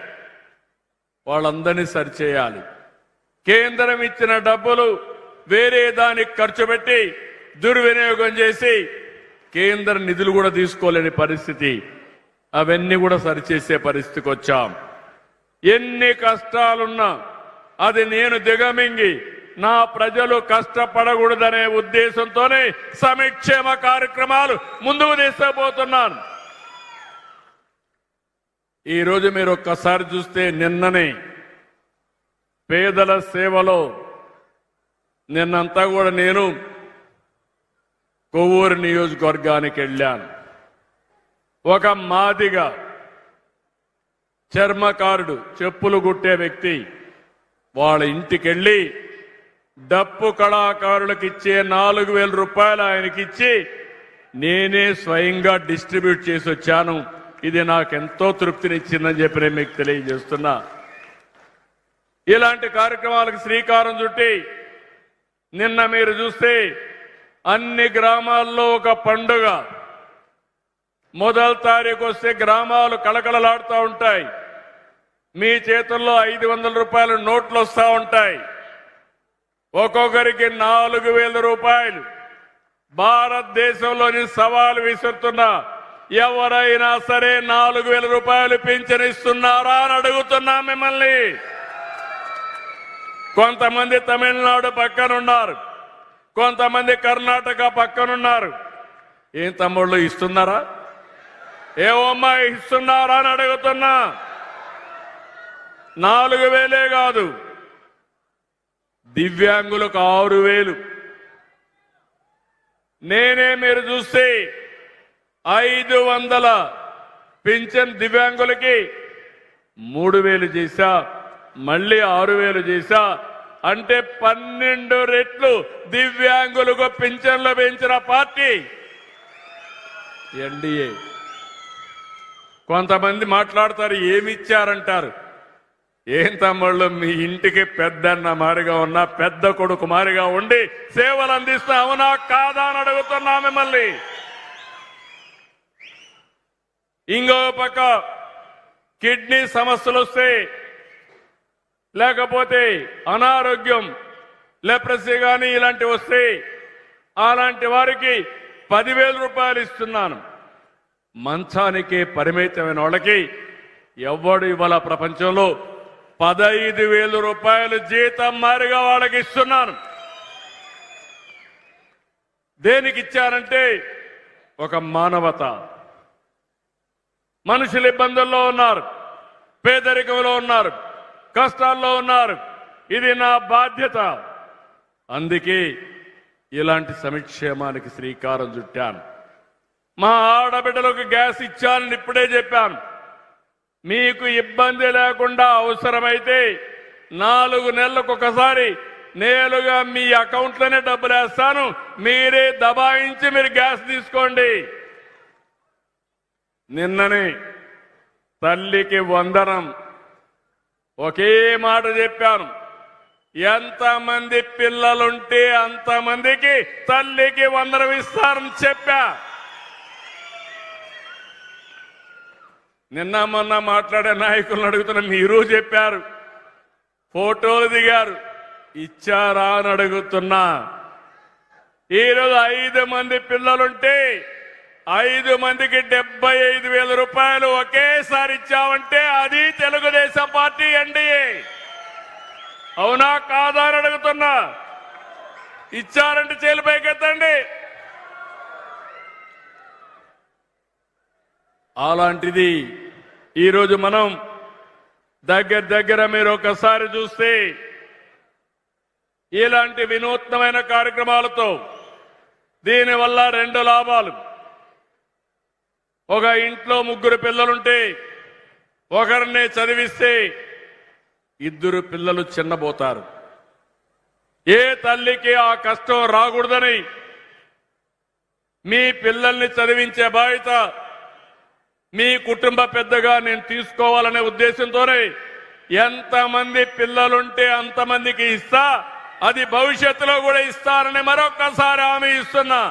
S1: వాళ్ళందరినీ సరిచేయాలి. కేంద్రం ఇచ్చిన డబ్బులు వేరే దానికి ఖర్చు పెట్టి దుర్వినియోగం చేసి కేంద్ర నిధులు కూడా తీసుకోలేని పరిస్థితి. అవన్నీ కూడా సరిచేసే పరిస్థితికి వచ్చాం. ఎన్ని కష్టాలున్నా అది నేను దిగమింగి నా ప్రజలు కష్టపడకూడదనే ఉద్దేశంతోనే సంక్షేమ కార్యక్రమాలు ముందుకు తీసుకుపోతున్నాను. ఈరోజు మీరు ఒక్కసారి చూస్తే నిన్ననే పేదల సేవలో నిన్నంతా కూడా నేను కొవ్వూరు నియోజకవర్గానికి వెళ్ళాను. ఒక మాదిగ చర్మకారుడు, చెప్పులు కుట్టే వ్యక్తి వాళ్ళ ఇంటికెళ్ళి డప్పు కళాకారులకు ఇచ్చే 4,000 రూపాయలు ఆయనకిచ్చి నేనే స్వయంగా డిస్ట్రిబ్యూట్ చేసి వచ్చాను. ఇది నాకెంతో తృప్తినిచ్చిందని చెప్పి నేను మీకు తెలియజేస్తున్నా. ఇలాంటి కార్యక్రమాలకు శ్రీకారం చుట్టి నిన్న మీరు చూస్తే అన్ని గ్రామాల్లో ఒక పండుగ. మొదటి తారీఖు వస్తే గ్రామాలు కళకళలాడుతూ ఉంటాయి. మీ చేతుల్లో 500 రూపాయల నోట్లు వస్తూ ఉంటాయి. ఒక్కొక్కరికి 4,000 రూపాయలు. భారతదేశంలోని సవాలు విసురుతున్నా, ఎవరైనా సరే 4,000 రూపాయలు పింఛనిస్తున్నారా అని అడుగుతున్నా మిమ్మల్ని. కొంతమంది తమిళనాడు పక్కనున్నారు, కొంతమంది కర్ణాటక పక్కనున్నారు. ఏం తమ్ముళ్ళు ఇస్తున్నారా? ఏమమ్మా ఇస్తున్నారా అని అడుగుతున్నా. 4,000 కాదు, దివ్యాంగులకు 6,000. నేనే మీరు చూస్తే 500 పింఛన్ దివ్యాంగులకి 3,000 చేశా, మళ్ళీ 6,000 చేశా. అంటే 12 రెట్లు దివ్యాంగులకు పింఛన్లు పెంచిన పార్టీ ఎన్డీఏ. కొంతమంది మాట్లాడతారు ఏమిచ్చారంటారు. ఏం తమ్ముళ్ళు, మీ ఇంటికి పెద్దన్న మారిగా ఉన్నా, పెద్ద కొడుకు మారిగా ఉండి సేవలు అందిస్తా అవునా కాదా అని అడుగుతున్నా మిమ్మల్ని. ఇంకో పక్క కిడ్నీ సమస్యలు వస్తే, లేకపోతే అనారోగ్యం, లెప్రసీ కానీ ఇలాంటివి వస్తే అలాంటి వారికి 10,000 రూపాయలు ఇస్తున్నాను. మంచానికే పరిమితమైన వాళ్ళకి ఎవడు ఇవాళ ప్రపంచంలో 15,000 రూపాయలు జీతం మారిగా వాళ్ళకి ఇస్తున్నాను. దేనికి ఇచ్చారంటే ఒక మానవత. మనుషులు ఇబ్బందుల్లో ఉన్నారు, పేదరికంలో ఉన్నారు, కష్టాల్లో ఉన్నారు. ఇది నా బాధ్యత. అందుకే ఇలాంటి సంక్షేమానికి శ్రీకారం చుట్టాను. మా ఆడబిడ్డలకు గ్యాస్ ఇచ్చానని ఇప్పుడే చెప్పాను. మీకు ఇబ్బంది లేకుండా అవసరమైతే 4 నెలలకు ఒకసారి నేరుగా మీ అకౌంట్లోనే డబ్బులు వేస్తాను. మీరే దబాయించి మీరు గ్యాస్ తీసుకోండి. నిన్ననే తల్లికి వందనం ఒకే మాట చెప్పాను. ఎంతమంది పిల్లలుంటే అంతమందికి తల్లికి వందనం ఇస్తారని చెప్పా. నిన్న మొన్న మాట్లాడే నాయకులను అడుగుతున్న మీరు చెప్పారు, ఫోటోలు దిగారు, ఇచ్చారా అని అడుగుతున్నా. ఈరోజు 5 మంది పిల్లలుంటే 5 మందికి 75,000 రూపాయలు ఒకేసారి ఇచ్చామంటే అది తెలుగుదేశం పార్టీ ఎన్డీఏ. అవునా కాదా అని అడుగుతున్నా. ఇచ్చారంటే చేలు పైకెత్తండి. అలాంటిది ఈరోజు మనం దగ్గర మీరు ఒకసారి చూస్తే ఇలాంటి వినూత్నమైన కార్యక్రమాలతో దీనివల్ల 2 లాభాలు. ఒక ఇంట్లో 3 పిల్లలుంటే ఒకరిని చదివిస్తే 2 పిల్లలు చిన్నబోతారు. ఏ తల్లికి ఆ కష్టం రాకూడదని మీ పిల్లల్ని చదివించే బాధ్యత మీ కుటుంబ పెద్దగా నేను తీసుకోవాలనే ఉద్దేశంతోనే ఎంతమంది పిల్లలుంటే అంతమందికి ఇస్తా, అది భవిష్యత్తులో కూడా ఇస్తారని మరొక్కసారి హామీ ఇస్తున్నా.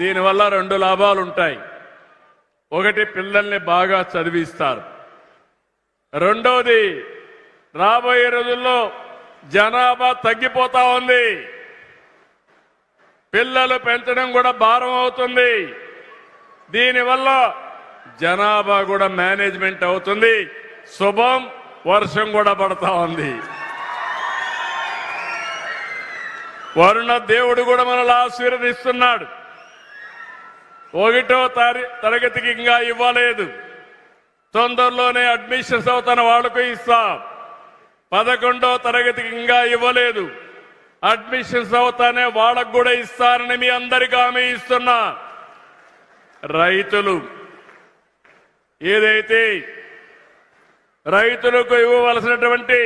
S1: దీనివల్ల 2 లాభాలు ఉంటాయి. ఒకటి, పిల్లల్ని బాగా చదివిస్తారు. రెండోది, రాబోయే రోజుల్లో జనాభా తగ్గిపోతా ఉంది. పిల్లలు పెంచడం కూడా భారం అవుతుంది. దీనివల్ల జనాభా కూడా మేనేజ్మెంట్ అవుతుంది. శుభం, వర్షం కూడా పడతా ఉంది. వరుణ దేవుడు కూడా మనల్ని ఆశీర్వదిస్తున్నాడు. 1వ తరగతికి ఇంకా ఇవ్వలేదు, తొందరలోనే అడ్మిషన్స్ అవుతున్న వాళ్లకు ఇస్తాం. 11వ తరగతికి ఇంకా ఇవ్వలేదు, అడ్మిషన్స్ అవుతానే వాళ్ళకు కూడా ఇస్తారని మీ అందరికీ హామీ ఇస్తున్నా. రైతులు ఏదైతే రైతులకు ఇవ్వవలసినటువంటి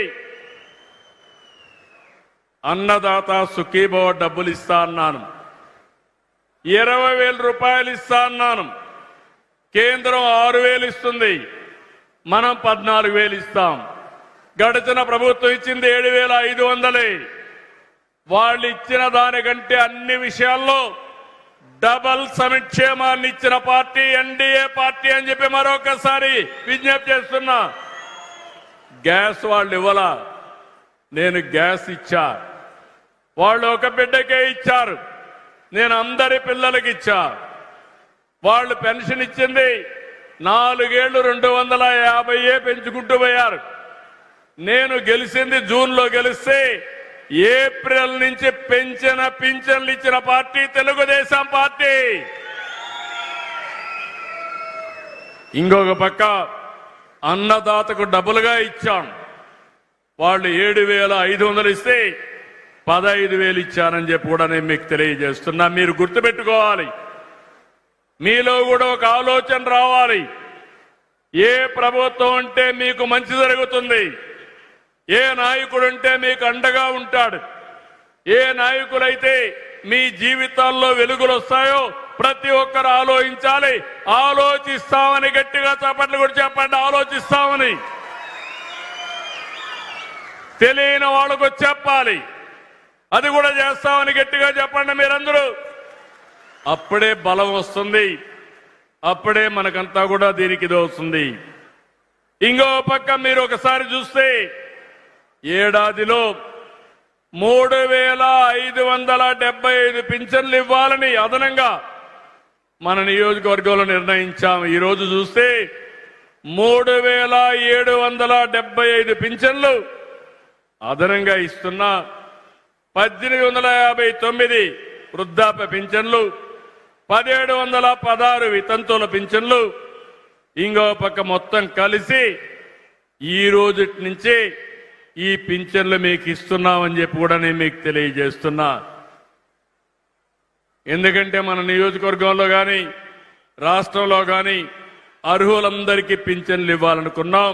S1: అన్నదాత సుఖీభవ డబ్బులు ఇస్తా అన్నాను, 20,000 రూపాయలు ఇస్తా అన్నాను. కేంద్రం 6,000 ఇస్తుంది, మనం 14,000 ఇస్తాం. గడిచిన ప్రభుత్వం ఇచ్చింది 7,500. వాళ్ళు ఇచ్చిన దానికంటే అన్ని విషయాల్లో డబల్ సంక్షేమాన్ని ఇచ్చిన పార్టీ ఎన్డీఏ పార్టీ అని చెప్పి మరొకసారి విజ్ఞప్తి చేస్తున్నా. గ్యాస్ వాళ్ళు ఇవ్వలా, నేను గ్యాస్ ఇచ్చా. వాళ్ళు ఒక బిడ్డకే ఇచ్చారు, నేను అందరి పిల్లలకి ఇచ్చా. వాళ్ళు పెన్షన్ ఇచ్చింది 4 ఏళ్లు 250 పెంచుకుంటూ పోయారు. నేను గెలిచింది జూన్లో గెలిస్తే ఏప్రిల్ నుంచి పెంచిన పింఛన్లు ఇచ్చిన పార్టీ తెలుగుదేశం పార్టీ. ఇంకొక పక్క అన్నదాతకు డబుల్గా ఇచ్చాం. వాళ్ళు 7,500 ఇస్తే 15,000 ఇచ్చానని చెప్పి కూడా నేను మీకు తెలియజేస్తున్నా. మీరు గుర్తుపెట్టుకోవాలి, మీలో కూడా ఒక ఆలోచన రావాలి. ఏ ప్రభుత్వం ఉంటే మీకు మంచి జరుగుతుంది, ఏ నాయకుడు ఉంటే మీకు అండగా ఉంటాడు, ఏ నాయకులైతే మీ జీవితాల్లో వెలుగులు వస్తాయో ప్రతి ఒక్కరు ఆలోచించాలి. ఆలోచిస్తామని గట్టిగా చప్పట్లు కూడా చెప్పండి, ఆలోచిస్తామని. తెలియని వాళ్ళకు చెప్పాలి, అది కూడా చేస్తామని గట్టిగా చెప్పండి మీరందరూ. అప్పుడే బలం వస్తుంది, అప్పుడే మనకంతా కూడా దీనికి ఇది వస్తుంది. ఇంకో పక్క మీరు ఒకసారి చూస్తే ఏడాదిలో 3,575 పింఛన్లు ఇవ్వాలని అదనంగా మన నియోజకవర్గంలో నిర్ణయించాం. ఈరోజు చూస్తే 3,775 పింఛన్లు అదనంగా ఇస్తున్నా. 1,859 వృద్ధాప్య పింఛన్లు, 1,716 వితంతువుల పింఛన్లు. ఇంకో పక్క మొత్తం కలిసి ఈ రోజు నుంచి ఈ పింఛన్లు మీకు ఇస్తున్నామని చెప్పి కూడా నేను మీకు తెలియజేస్తున్నా. ఎందుకంటే మన నియోజకవర్గంలో కానీ రాష్ట్రంలో కానీ అర్హులందరికీ పింఛన్లు ఇవ్వాలనుకున్నాం,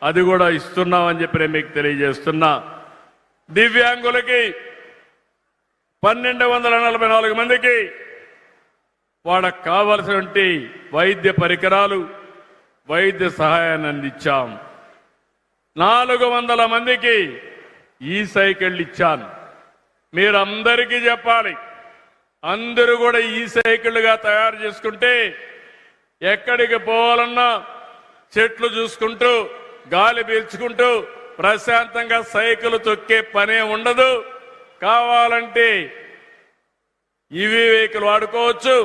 S1: అది కూడా ఇస్తున్నామని చెప్పి నేను మీకు తెలియజేస్తున్నా. దివ్యాంగులకి 1,244 మందికి వాళ్ళకు కావలసినటువంటి వైద్య పరికరాలు, వైద్య సహాయాన్ని అందించాం. 400 మందికి ఈ సైకిళ్ళు ఇచ్చాను. మీరందరికీ చెప్పాలి, అందరూ కూడా ఈ సైకిళ్లుగా తయారు చేసుకుంటే ఎక్కడికి పోవాలన్నా చెట్లు చూసుకుంటూ గాలి పీల్చుకుంటూ ప్రశాంతంగా సైకిల్ తొక్కే పనే ఉండదు. కావాలంటే ఇవి వెహికల్ వాడుకోవచ్చు.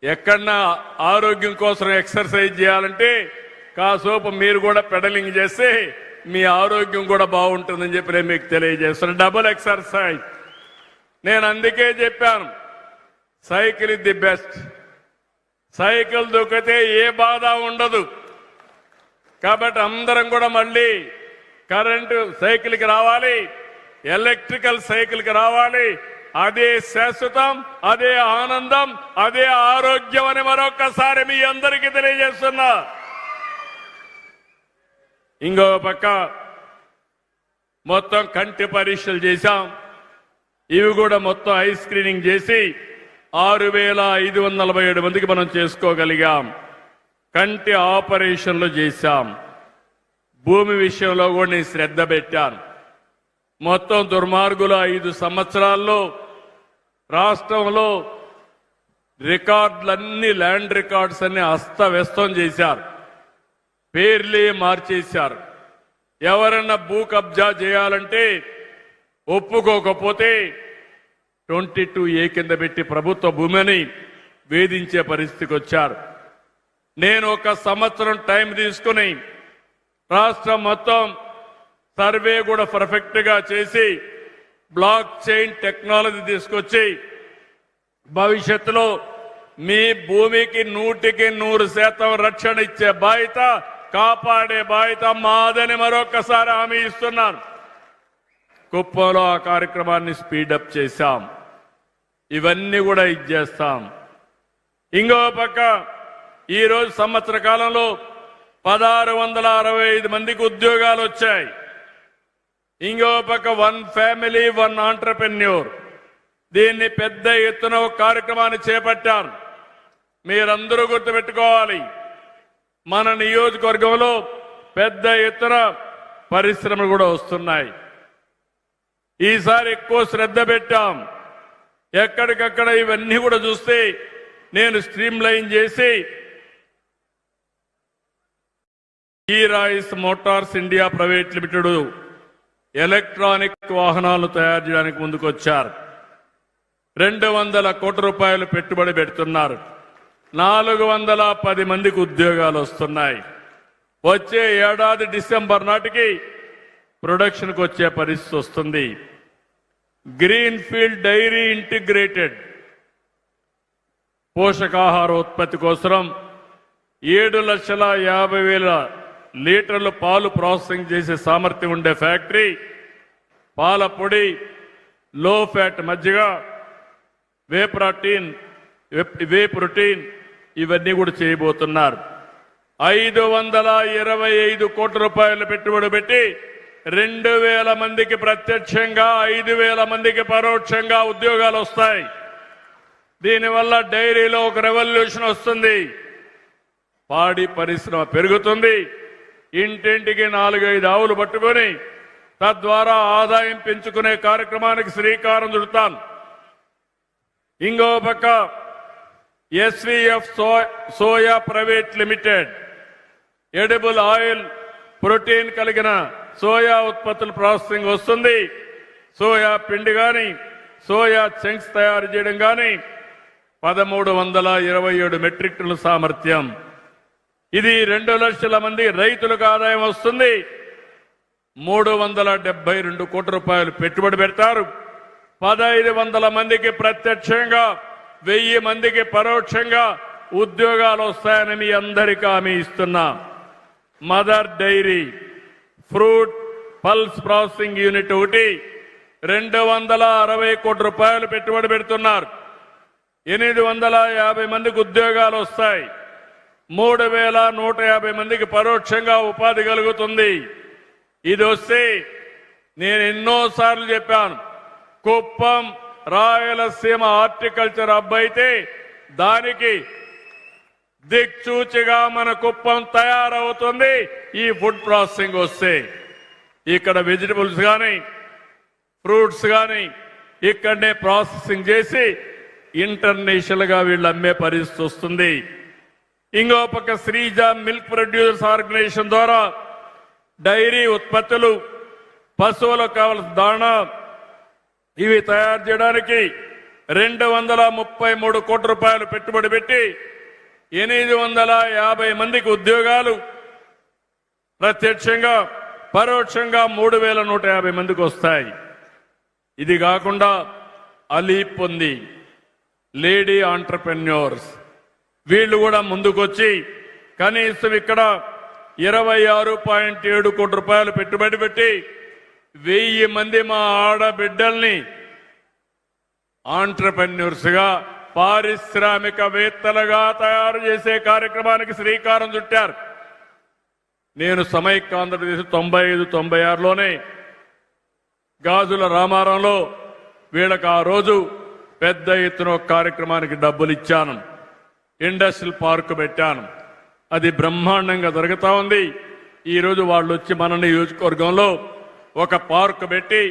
S1: ఎక్కడన్నా ఆరోగ్యం కోసం ఎక్సర్సైజ్ చేయాలంటే కాసేపు మీరు కూడా పెడలింగ్ చేస్తే మీ ఆరోగ్యం కూడా బాగుంటుందని చెప్పి నేను మీకు తెలియజేస్తున్నాను. Double exercise. నేను అందుకే చెప్పాను, cycle is the best. Cycle దొక్కితే ఏ బాధ ఉండదు. కాబట్టి అందరం కూడా మళ్ళీ కరెంటు సైకిల్కి రావాలి, ఎలక్ట్రికల్ సైకిల్కి రావాలి. అదే శాశ్వతం, అదే ఆనందం, అదే ఆరోగ్యం అని మరొకసారి మీ అందరికీ తెలియజేస్తున్నా. ఇంకో పక్క మొత్తం కంటి పరీక్షలు చేశాం. ఇవి కూడా మొత్తం ఐ స్క్రీనింగ్ చేసి 6,547 మందికి మనం చేసుకోగలిగాం. కంటి ఆపరేషన్లు చేశాం. భూమి విషయంలో కూడా నేను శ్రద్ధ పెట్టాను. మొత్తం దుర్మార్గులు 5 సంవత్సరాల్లో రాష్ట్రంలో రికార్డులన్నీ, ల్యాండ్ రికార్డ్స్ అన్ని అస్తవ్యస్తం చేశారు, పేర్లే మార్చేశారు. ఎవరన్నా భూ కబ్జా చేయాలంటే ఒప్పుకోకపోతే 22A కింద పెట్టి ప్రభుత్వ భూమిని వేధించే పరిస్థితికి వచ్చారు. నేను 1 సంవత్సరం టైం తీసుకుని రాష్ట్రం మొత్తం సర్వే కూడా పర్ఫెక్ట్ గా చేసి బ్లాక్ చైన్ టెక్నాలజీ తీసుకొచ్చి భవిష్యత్తులో మీ భూమికి 100% రక్షణ ఇచ్చే బాధ్యత, కాపాడే బాధ్యత మాదని మరొకసారి హామీ ఇస్తున్నాను. కుప్పంలో ఆ కార్యక్రమాన్ని స్పీడప్ చేశాం. ఇవన్నీ కూడా ఇచ్చేస్తాం. ఇంకో పక్క ఈరోజు సంవత్సర కాలంలో 1665 మందికి ఉద్యోగాలు వచ్చాయి. ఇంకో పక్క 1 ఫ్యామిలీ 1 ఆంటర్ప్రెన్యూర్, దీన్ని పెద్ద ఎత్తున ఒక కార్యక్రమాన్ని చేపట్టారు. మీరందరూ గుర్తుపెట్టుకోవాలి, మన నియోజకవర్గంలో పెద్ద ఎత్తున పరిశ్రమలు కూడా వస్తున్నాయి. ఈసారి ఎక్కువ శ్రద్ధ పెట్టాం. ఎక్కడికక్కడ ఇవన్నీ కూడా చూస్తే నేను స్ట్రీమ్ లైన్ చేసి ఈ Royce Motors India private limited electronic వాహనాలు తయారు చేయడానికి ముందుకొచ్చారు. 200 కోట్ల రూపాయలు పెట్టుబడి పెడుతున్నారు. 410 మందికి ఉద్యోగాలు వస్తున్నాయి. వచ్చే ఏడాది డిసెంబర్ నాటికి ప్రొడక్షన్కి వచ్చే పరిస్థితి వస్తుంది. గ్రీన్ ఫీల్డ్ డైరీ ఇంటిగ్రేటెడ్ పోషకాహార ఉత్పత్తి కోసం 7,50,000 లీటర్ల పాలు ప్రాసెసింగ్ చేసే సామర్థ్యం ఉండే ఫ్యాక్టరీ, పాల పొడి, లో ఫ్యాట్ మజ్జిగ, వే ప్రోటీన్ ఇవన్నీ కూడా చేయబోతున్నారు. 525 కోట్ల రూపాయలు పెట్టుబడి పెట్టి 2,000 మందికి ప్రత్యక్షంగా 5,000 మందికి పరోక్షంగా ఉద్యోగాలు వస్తాయి. దీనివల్ల డైరీలో ఒక రెవల్యూషన్ వస్తుంది. పాడి పరిశ్రమ పెరుగుతుంది. ఇంటింటికి 4-5 ఆవులు పట్టుకొని తద్వారా ఆదాయం పెంచుకునే కార్యక్రమానికి శ్రీకారం చుడతాం. ఇంకో పక్క SVF soya private limited edible oil, protein కలిగిన సోయా ఉత్పత్తుల ప్రాసెసింగ్ వస్తుంది. సోయా పిండి గాని, సోయా చంక్స్ తయారు చేయడం గాని 1327 మెట్రిక్ టన్నుల సామర్థ్యం. ఇది 2 లక్షల మంది రైతులకు ఆదాయం వస్తుంది. 372 కోట్ల రూపాయలు పెట్టుబడి పెడతారు. 1,500 మందికి ప్రత్యక్షంగా, 1000 మందికి పరోక్షంగా ఉద్యోగాలు వస్తాయని మీ అందరికీ హామీ ఇస్తున్నా. Mother Dairy, fruit pulse processing unit ఒకటి 260 కోట్ల రూపాయలు పెట్టుబడి పెడుతున్నారు. 850 మందికి ఉద్యోగాలు వస్తాయి. 3,150 మందికి పరోక్షంగా ఉపాధి కలుగుతుంది. ఇది వస్తే నేను ఎన్నోసార్లు చెప్పాను, కుప్పం రాయలసీమ హార్టికల్చర్ హబ్ అయితే దానికి దిక్చూచిగా మన కుప్పం తయారవుతుంది. ఈ ఫుడ్ ప్రాసెసింగ్ వస్తే ఇక్కడ వెజిటబుల్స్ కానీ, ఫ్రూట్స్ కానీ ఇక్కడనే ప్రాసెసింగ్ చేసి ఇంటర్నేషనల్ గా వీళ్ళు అమ్మే పరిస్థితి వస్తుంది. ఇంకో పక్క శ్రీజ మిల్క్ ప్రొడ్యూసర్స్ ఆర్గనైజేషన్ ద్వారా డైరీ ఉత్పత్తులు, పశువులకు కావలసిన దాణా ఇవి తయారు చేయడానికి 233 కోట్ల రూపాయలు పెట్టుబడి పెట్టి 850 మందికి ఉద్యోగాలు ప్రత్యక్షంగా, పరోక్షంగా 3,150 మందికి వస్తాయి. ఇది కాకుండా అలీప్ ఉంది, లేడీ ఆంటర్ప్రెన్యూర్స్, వీళ్ళు కూడా ముందుకొచ్చి కనీసం ఇక్కడ 26.7 కోట్ల రూపాయలు పెట్టుబడి పెట్టి 1000 మంది మా ఆడబిడ్డల్ని ఆంటర్ప్రెన్యూర్స్ గా, పారిశ్రామికవేత్తలుగా తయారు చేసే కార్యక్రమానికి శ్రీకారం చుట్టారు. నేను సమైక్య ఆంధ్రప్రదేశ్ 95-96లోనే గాజుల రామారంలో వీళ్ళకి ఆ రోజు పెద్ద ఎత్తున కార్యక్రమానికి డబ్బులు ఇచ్చాను. ఇండస్ట్రియల్ పార్క్ పెట్టాను. అది బ్రహ్మాండంగా జరుగుతా ఉంది. ఈరోజు వాళ్ళు వచ్చి మన నియోజకవర్గంలో ఒక పార్క్ పెట్టి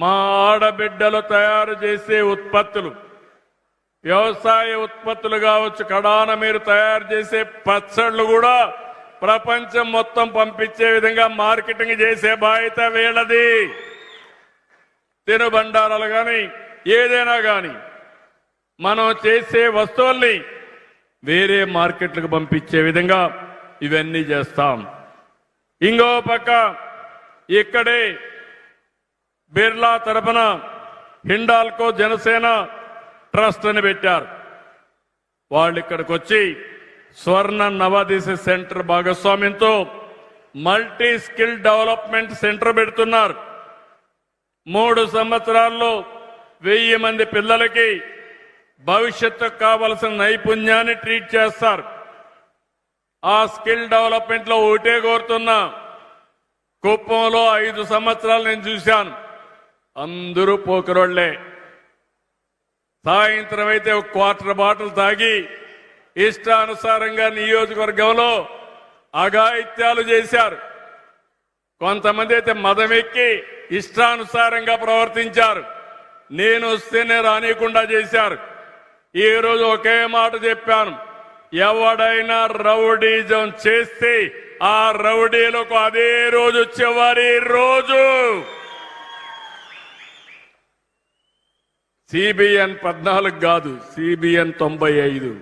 S1: మా ఆడబిడ్డలు తయారు చేసే ఉత్పత్తులు, వ్యవసాయ ఉత్పత్తులు కావచ్చు, కడాన మీరు తయారు చేసే పచ్చళ్ళు కూడా ప్రపంచం మొత్తం పంపించే విధంగా మార్కెటింగ్ చేసే బాధ్యత వీళ్ళది. తినుబండారాలు కానీ ఏదైనా కానీ మనం చేసే వస్తువుల్ని వేరే మార్కెట్లకు పంపించే విధంగా ఇవన్నీ చేస్తాం. ఇంకో పక్క ఇక్కడే బిర్లా తరపున హిండాల్కో జనసేన ట్రస్ట్ అని పెట్టారు. వాళ్ళు ఇక్కడికి వచ్చి స్వర్ణ నవోదయ సెంటర్ భాగస్వామ్యంతో మల్టీ స్కిల్ డెవలప్మెంట్ సెంటర్ పెడుతున్నారు. 3 సంవత్సరాల్లో 1000 మంది పిల్లలకి భవిష్యత్తుకు కావలసిన నైపుణ్యాన్ని ట్రీట్ చేస్తారు. ఆ స్కిల్ డెవలప్మెంట్ లో ఒకటే కోరుతున్నా, కుప్పంలో 5 సంవత్సరాలు నేను చూశాను, అందరూ పోకరోళ్లే. సాయంత్రం అయితే ఒక క్వార్టర్ బాటిల్ తాగి ఇష్టానుసారంగా నియోజకవర్గంలో అఘాయిత్యాలు చేశారు. కొంతమంది అయితే మదమెక్కి ఇష్టానుసారంగా ప్రవర్తించారు. నేను వస్తేనే రానియకుండా చేశారు. ఈ రోజు ఒకే మాట చెప్పాను, ఎవడైనా రౌడీజం చేస్తే ఆ రౌడీలకు అదే రోజు చివరి రోజు. సిబిఎన్ 14 కాదు, సిబిఎన్ 95.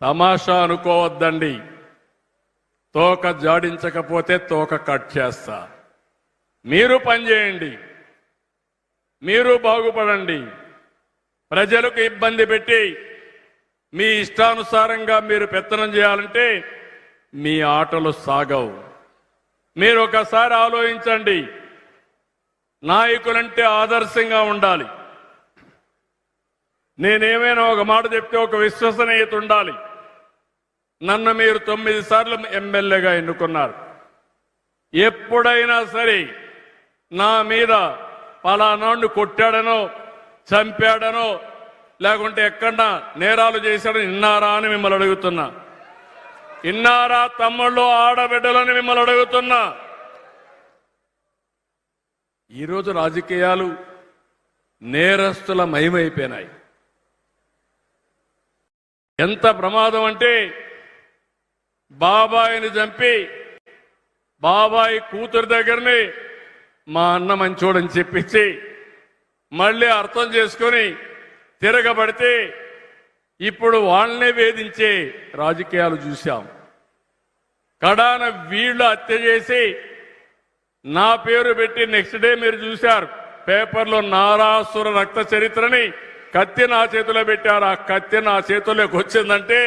S1: తమాషా అనుకోవద్దండి. తోక జాడించకపోతే తోక కట్ చేస్తా. మీరు పనిచేయండి, మీరు బాగుపడండి. ప్రజలకు ఇబ్బంది పెట్టి మీ ఇష్టానుసారంగా మీరు పెత్తనం చేయాలంటే మీ ఆటలు సాగవు. మీరు ఒకసారి ఆలోచించండి. నాయకులంటే ఆదర్శంగా ఉండాలి. నేనేమైనా ఒక మాట చెప్తే ఒక విశ్వసనీయత ఉండాలి. నన్ను మీరు 9 సార్లు ఎమ్మెల్యేగా ఎన్నుకున్నారు. ఎప్పుడైనా సరే నా మీద పలానాడు కొట్టాడనో చంపాడనో లేకుంటే ఎక్కడన్నా నేరాలు చేశాడని విన్నారా అని మిమ్మల్ని అడుగుతున్నా. విన్నారా తమ్ముళ్ళు ఆడబిడ్డలని మిమ్మల్ని అడుగుతున్నా. ఈరోజు రాజకీయాలు నేరస్తుల మయమైపోయినాయి. ఎంత ప్రమాదం అంటే బాబాయిని చంపి బాబాయి కూతురు దగ్గరనే మా అన్న మంచోడని చెప్పించి మళ్ళీ అర్థం చేసుకొని తిరగబడితే ఇప్పుడు వాళ్ళనే వేధించే రాజకీయాలు చూశాం. కడాన వీళ్ళు హత్య చేసి నా పేరు పెట్టి నెక్స్ట్ డే మీరు చూశారు పేపర్లో నారాసుర రక్త చరిత్రని కత్తి నా చేతిలో పెట్టారు. ఆ కత్తి నా చేతిలోకి వచ్చిందంటే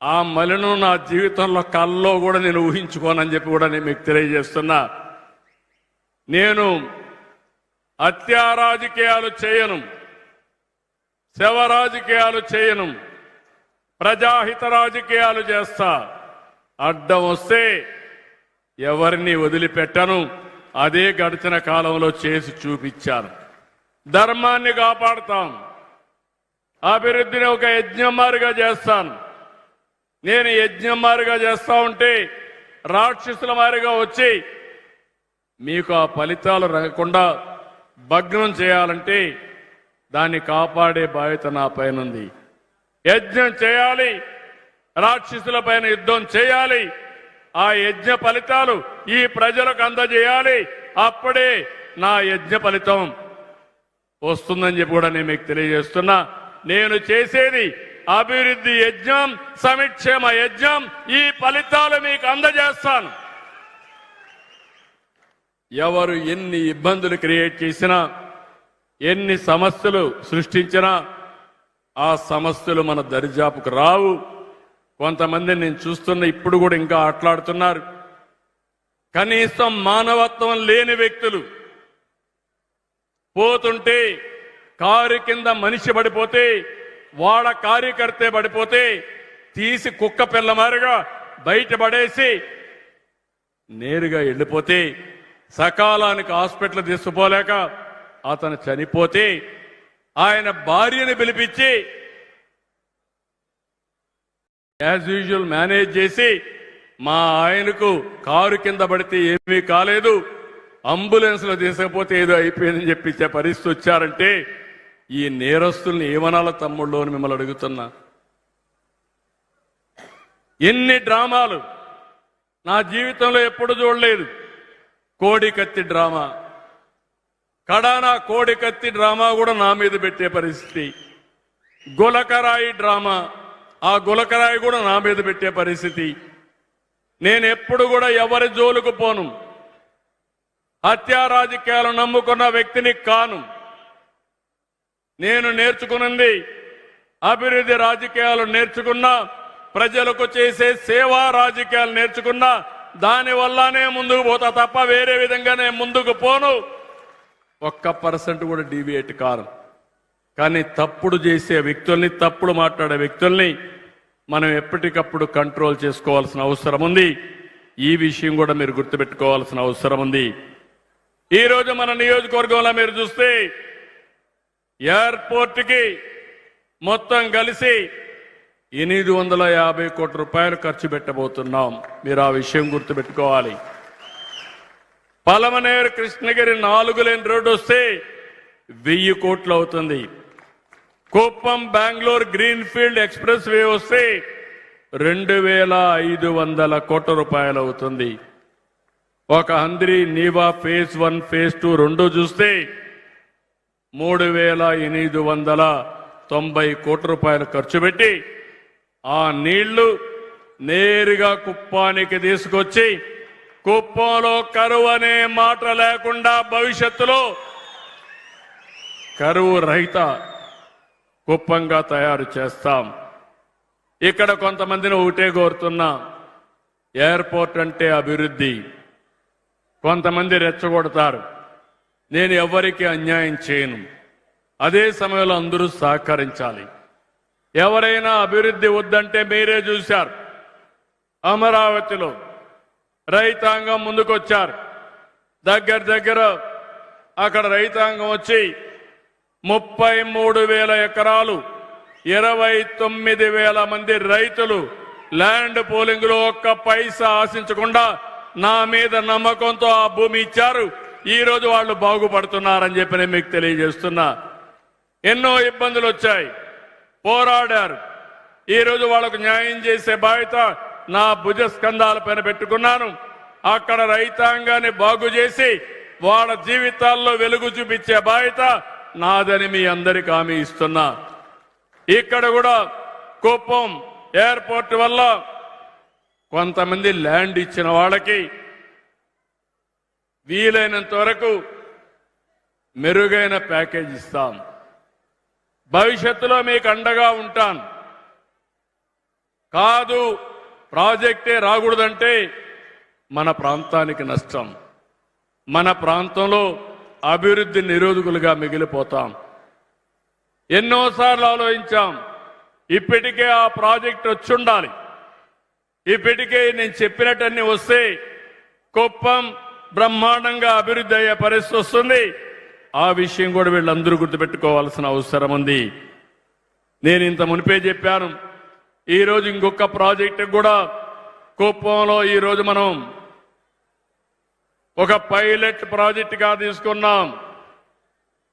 S1: ఆ మలిను నా జీవితంలో కల్లో కూడా నేను ఊహించుకోనని చెప్పి కూడా నేను మీకు తెలియజేస్తున్నా. నేను హత్యా రాజకీయాలు చేయను, శవ రాజకీయాలు చేయను, ప్రజాహిత రాజకీయాలు చేస్తా. అడ్డం వస్తే ఎవరిని వదిలిపెట్టను. అదే గడిచిన కాలంలో చేసి చూపించాను. ధర్మాన్ని కాపాడుతాం, అభివృద్ధిని ఒక యజ్ఞమారిగా చేస్తాను. నేను యజ్ఞమారిగా చేస్తా ఉంటే రాక్షసుల మారిగా వచ్చి మీకు ఆ ఫలితాలు రాకుండా భగ్నం చేయాలంటే దాన్ని కాపాడే బాధ్యత నా పైన ఉంది. యజ్ఞం చేయాలి, రాక్షసుల పైన యుద్ధం చేయాలి. ఆ యజ్ఞ ఫలితాలు ఈ ప్రజలకు అందజేయాలి. అప్పుడే నా యజ్ఞ ఫలితం వస్తుందని చెప్పి కూడా నేను మీకు తెలియజేస్తున్నా. నేను చేసేది అభివృద్ధి యజ్ఞం, సంక్షేమ యజ్ఞం. ఈ ఫలితాలు మీకు అందజేస్తాను. ఎవరు ఎన్ని ఇబ్బందులు క్రియేట్ చేసినా, ఎన్ని సమస్యలు సృష్టించినా ఆ సమస్యలు మన దరిజాపుకు రావు. కొంతమంది నేను చూస్తున్న ఇప్పుడు కూడా ఇంకా ఆటలాడుతున్నారు. కనీసం మానవత్వం లేని వ్యక్తులు పోతుంటే కారు కింద మనిషి పడిపోతే వాడ కార్యకర్తే పడిపోతే తీసి కుక్క పిల్లమారిగా బయటపడేసి నేరుగా వెళ్ళిపోతే సకాలానికి హాస్పిటల్ తీసుకుపోలేక అతను చనిపోతే ఆయన భార్యని పిలిపించి యాజ్ యూజువల్ మేనేజ్ చేసి మా ఆయనకు కారు కింద పడితే ఏమీ కాలేదు, అంబులెన్స్ లో తీసుకపోతే ఏదో అయిపోయిందని చెప్పించే పరిస్థితి వచ్చారంటే ఈ నేరస్తుల్ని ఏమనాల తమ్ముళ్ళు అని మిమ్మల్ని అడుగుతున్నా. ఎన్ని డ్రామాలు నా జీవితంలో ఎప్పుడు చూడలేదు. కోడికత్తి డ్రామా, కడానా కోడికత్తి డ్రామా కూడా నా మీద పెట్టే పరిస్థితి. గులకరాయి డ్రామా, ఆ గులకరాయి కూడా నా మీద పెట్టే పరిస్థితి. నేను ఎప్పుడు కూడా ఎవరి జోలుకు పోను. హత్యా రాజకీయాలు నమ్ముకున్న వ్యక్తిని కాను. నేను నేర్చుకున్నది అభివృద్ధి రాజకీయాలు నేర్చుకున్నా, ప్రజలకు చేసే సేవా రాజకీయాలు నేర్చుకున్నా. దానివల్లనే ముందుకు పోతా తప్ప వేరే విధంగా నేను ముందుకు పోను. 1% కూడా డీవియేట్ కాను. కానీ తప్పుడు చేసే వ్యక్తుల్ని, తప్పుడు మాట్లాడే వ్యక్తుల్ని మనం ఎప్పటికప్పుడు కంట్రోల్ చేసుకోవాల్సిన అవసరం ఉంది. ఈ విషయం కూడా మీరు గుర్తుపెట్టుకోవాల్సిన అవసరం ఉంది. ఈరోజు మన నియోజకవర్గంలో మీరు చూస్తే ఎయిర్పోర్ట్కి మొత్తం కలిసి 850 కోట్ల రూపాయలు ఖర్చు పెట్టబోతున్నాం. మీరు ఆ విషయం గుర్తుపెట్టుకోవాలి. పలమనేరు కృష్ణగిరి 4 లేన్ రోడ్డు వస్తే 1000 కోట్లు అవుతుంది. Kuppam Bengaluru green field express way వస్తే 2500 కోట్ల రూపాయలు అవుతుంది. ఒక హంద్రి నీవా ఫేజ్ 1 ఫేజ్ 2 రెండు చూస్తే 3890 కోట్ల రూపాయలు ఖర్చు పెట్టి ఆ నీళ్లు నేరుగా కుప్పానికి తీసుకొచ్చి కుప్పంలో కరువు అనే మాట లేకుండా భవిష్యత్తులో కరువు రహిత కుప్పంగా తయారు చేస్తాం. ఇక్కడ కొంతమందిని ఒకటే కోరుతున్నా, ఎయిర్పోర్ట్ అంటే అభివృద్ధి. కొంతమంది రెచ్చగొడతారు. నేను ఎవరికి అన్యాయం చేయను. అదే సమయంలో అందరూ సహకరించాలి. ఎవరైనా అభివృద్ధి వద్దంటే మీరే చూశారు. అమరావతిలో రైతాంగం ముందుకొచ్చారు. దగ్గర అక్కడ రైతాంగం వచ్చి 33,000 ఎకరాలు 29,000 మంది రైతులు ల్యాండ్ పోలింగ్ లో ఒక్క పైసా ఆశించకుండా నా మీద నమ్మకంతో ఆ భూమి ఇచ్చారు. ఈ రోజు వాళ్ళు బాగుపడుతున్నారని చెప్పి నేను మీకు తెలియజేస్తున్నా. ఎన్నో ఇబ్బందులు వచ్చాయి, పోరాడారు. ఈ రోజు వాళ్ళకు న్యాయం చేసే బాధ్యత నా భుజ స్కంధాల పైన పెట్టుకున్నాను. అక్కడ రైతాంగాన్ని బాగు చేసి వాళ్ళ జీవితాల్లో వెలుగు చూపించే బాధ్యత నాదని మీ అందరికి హామీ ఇస్తున్నా. ఇక్కడ కూడా కుప్పం ఎయిర్పోర్ట్ వల్ల కొంతమంది ల్యాండ్ ఇచ్చిన వాళ్ళకి వీలైనంత వరకు మెరుగైన ప్యాకేజ్ ఇస్తాం. భవిష్యత్తులో మీకు అండగా ఉంటాను. కాదు ప్రాజెక్టే రాకూడదంటే మన ప్రాంతానికి నష్టం. మన ప్రాంతంలో అభివృద్ధి నిరోధకులుగా మిగిలిపోతాం. ఎన్నోసార్లు ఆలోచించాం. ఇప్పటికే ఆ ప్రాజెక్ట్ వచ్చి ఉండాలి. ఇప్పటికే నేను చెప్పినట్టన్నీ వస్తే కుప్పం బ్రహ్మాండంగా అభివృద్ధి అయ్యే పరిస్థితి వస్తుంది. ఆ విషయం కూడా వీళ్ళందరూ గుర్తుపెట్టుకోవాల్సిన అవసరం ఉంది. నేను ఇంత మునిపే చెప్పాను. ఈరోజు ఇంకొక ప్రాజెక్టు కూడా కుప్పంలో ఈరోజు మనం ఒక పైలట్ ప్రాజెక్టుగా తీసుకున్నాం.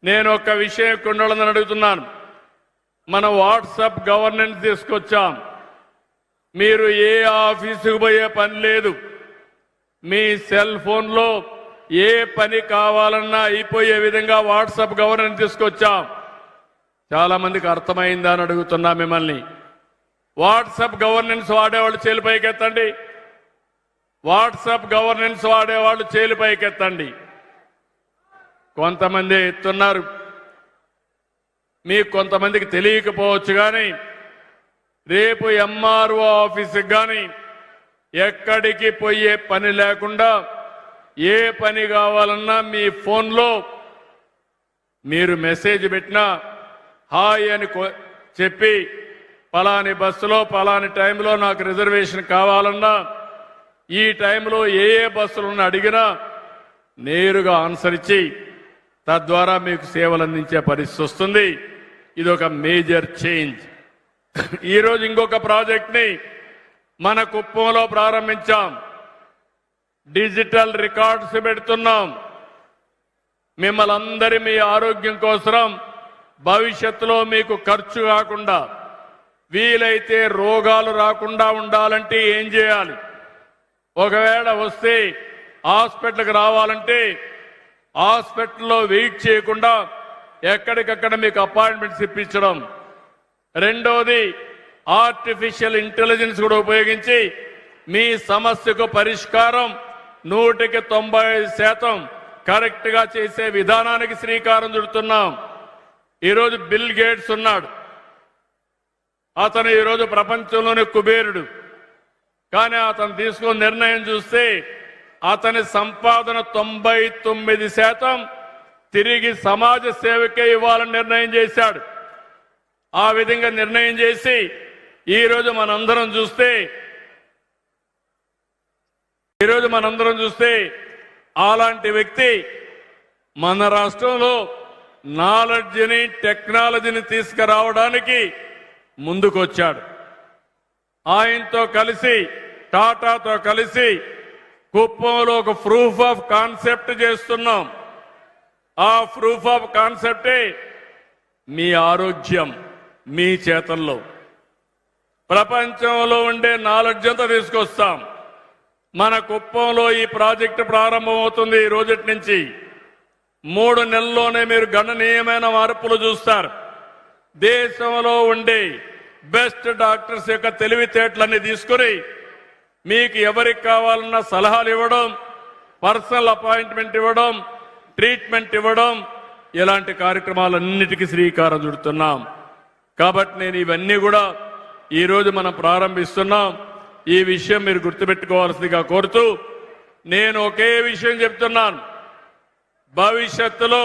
S1: నేను ఒక విషయం కొండలని అడుగుతున్నాను. మన వాట్సాప్ గవర్నెన్స్ తీసుకొచ్చాం. మీరు ఏ ఆఫీసుకు పోయే పని లేదు. మీ సెల్ ఫోన్లో ఏ పని కావాలన్నా అయిపోయే విధంగా వాట్సాప్ గవర్నెన్స్ తీసుకొచ్చాం. చాలా మందికి అర్థమైందా అని అడుగుతున్నా మిమ్మల్ని. వాట్సాప్ గవర్నెన్స్ వాడేవాళ్ళు చేలు పైకెత్తండి. వాట్సాప్ గవర్నెన్స్ వాడేవాళ్ళు చేలు పైకెత్తండి. కొంతమంది ఎత్తున్నారు. మీకు కొంతమందికి తెలియకపోవచ్చు కానీ రేపు ఎంఆర్ఓ ఆఫీసుకి కానీ ఎక్కడికి పోయే పని లేకుండా ఏ పని కావాలన్నా మీ ఫోన్లో మీరు మెసేజ్ పెట్టినా హాయ్ అని చెప్పి పలాని బస్సులో పలాని టైంలో నాకు రిజర్వేషన్ కావాలన్నా ఈ టైంలో ఏ బస్సులను అడిగినా నేరుగా ఆన్సర్ ఇచ్చి తద్వారా మీకు సేవలు అందించే పరిస్థితి వస్తుంది. ఇది ఒక మేజర్ చేంజ్. ఈరోజు ఇంకొక ప్రాజెక్ట్ని మన కుప్పంలో ప్రారంభించాం. డిజిటల్ రికార్డ్స్ పెడుతున్నాం. మిమ్మల్ని అందరి మీ ఆరోగ్యం కోసం భవిష్యత్తులో మీకు ఖర్చు కాకుండా వీలైతే రోగాలు రాకుండా ఉండాలంటే ఏం చేయాలి, ఒకవేళ వస్తే హాస్పిటల్కి రావాలంటే హాస్పిటల్లో వెయిట్ చేయకుండా ఎక్కడికక్కడ మీకు అపాయింట్మెంట్స్ ఇప్పించడం. రెండోది ఆర్టిఫిషియల్ ఇంటెలిజెన్స్ కూడా ఉపయోగించి మీ సమస్యకు పరిష్కారం 100% కరెక్ట్ గా చేసే విధానానికి శ్రీకారం చుడుతున్నాం. ఈరోజు బిల్ గేట్స్ ఉన్నాడు. అతను ఈరోజు ప్రపంచంలోనే కుబేరుడు. కానీ అతను తీసుకున్న నిర్ణయం చూస్తే అతని సంపాదన 99% తిరిగి సమాజ సేవకే ఇవ్వాలని నిర్ణయం చేశాడు. ఆ విధంగా నిర్ణయం చేసి ఈరోజు మనందరం చూస్తే అలాంటి వ్యక్తి మన రాష్ట్రంలో నాలెడ్జిని టెక్నాలజీని తీసుకురావడానికి ముందుకొచ్చాడు. ఆయనతో కలిసి టాటాతో కలిసి కుప్పంలో ఒక ప్రూఫ్ ఆఫ్ కాన్సెప్ట్ చేస్తున్నాం. ఆ ప్రూఫ్ ఆఫ్ కాన్సెప్టే మీ ఆరోగ్యం మీ చేతల్లో. ప్రపంచంలో ఉండే నాలెడ్జ్ అంతా తీసుకొస్తాం. మన కుప్పంలో ఈ ప్రాజెక్టు ప్రారంభమవుతుంది ఈ రోజటి నుంచి. 3 నెలల్లోనే మీరు గణనీయమైన మార్పులు చూస్తారు. దేశంలో ఉండే బెస్ట్ డాక్టర్స్ యొక్క తెలివితేటలన్నీ తీసుకుని మీకు ఎవరికి కావాలన్న సలహాలు ఇవ్వడం, పర్సనల్ అపాయింట్మెంట్ ఇవ్వడం, ట్రీట్మెంట్ ఇవ్వడం, ఇలాంటి కార్యక్రమాలన్నిటికీ శ్రీకారం చుడుతున్నాం. కాబట్టి నేను ఇవన్నీ కూడా ఈరోజు మనం ప్రారంభిస్తున్నాం. ఈ విషయం మీరు గుర్తుపెట్టుకోవాల్సిందిగా కోరుతూ నేను ఒకే విషయం చెప్తున్నాను. భవిష్యత్తులో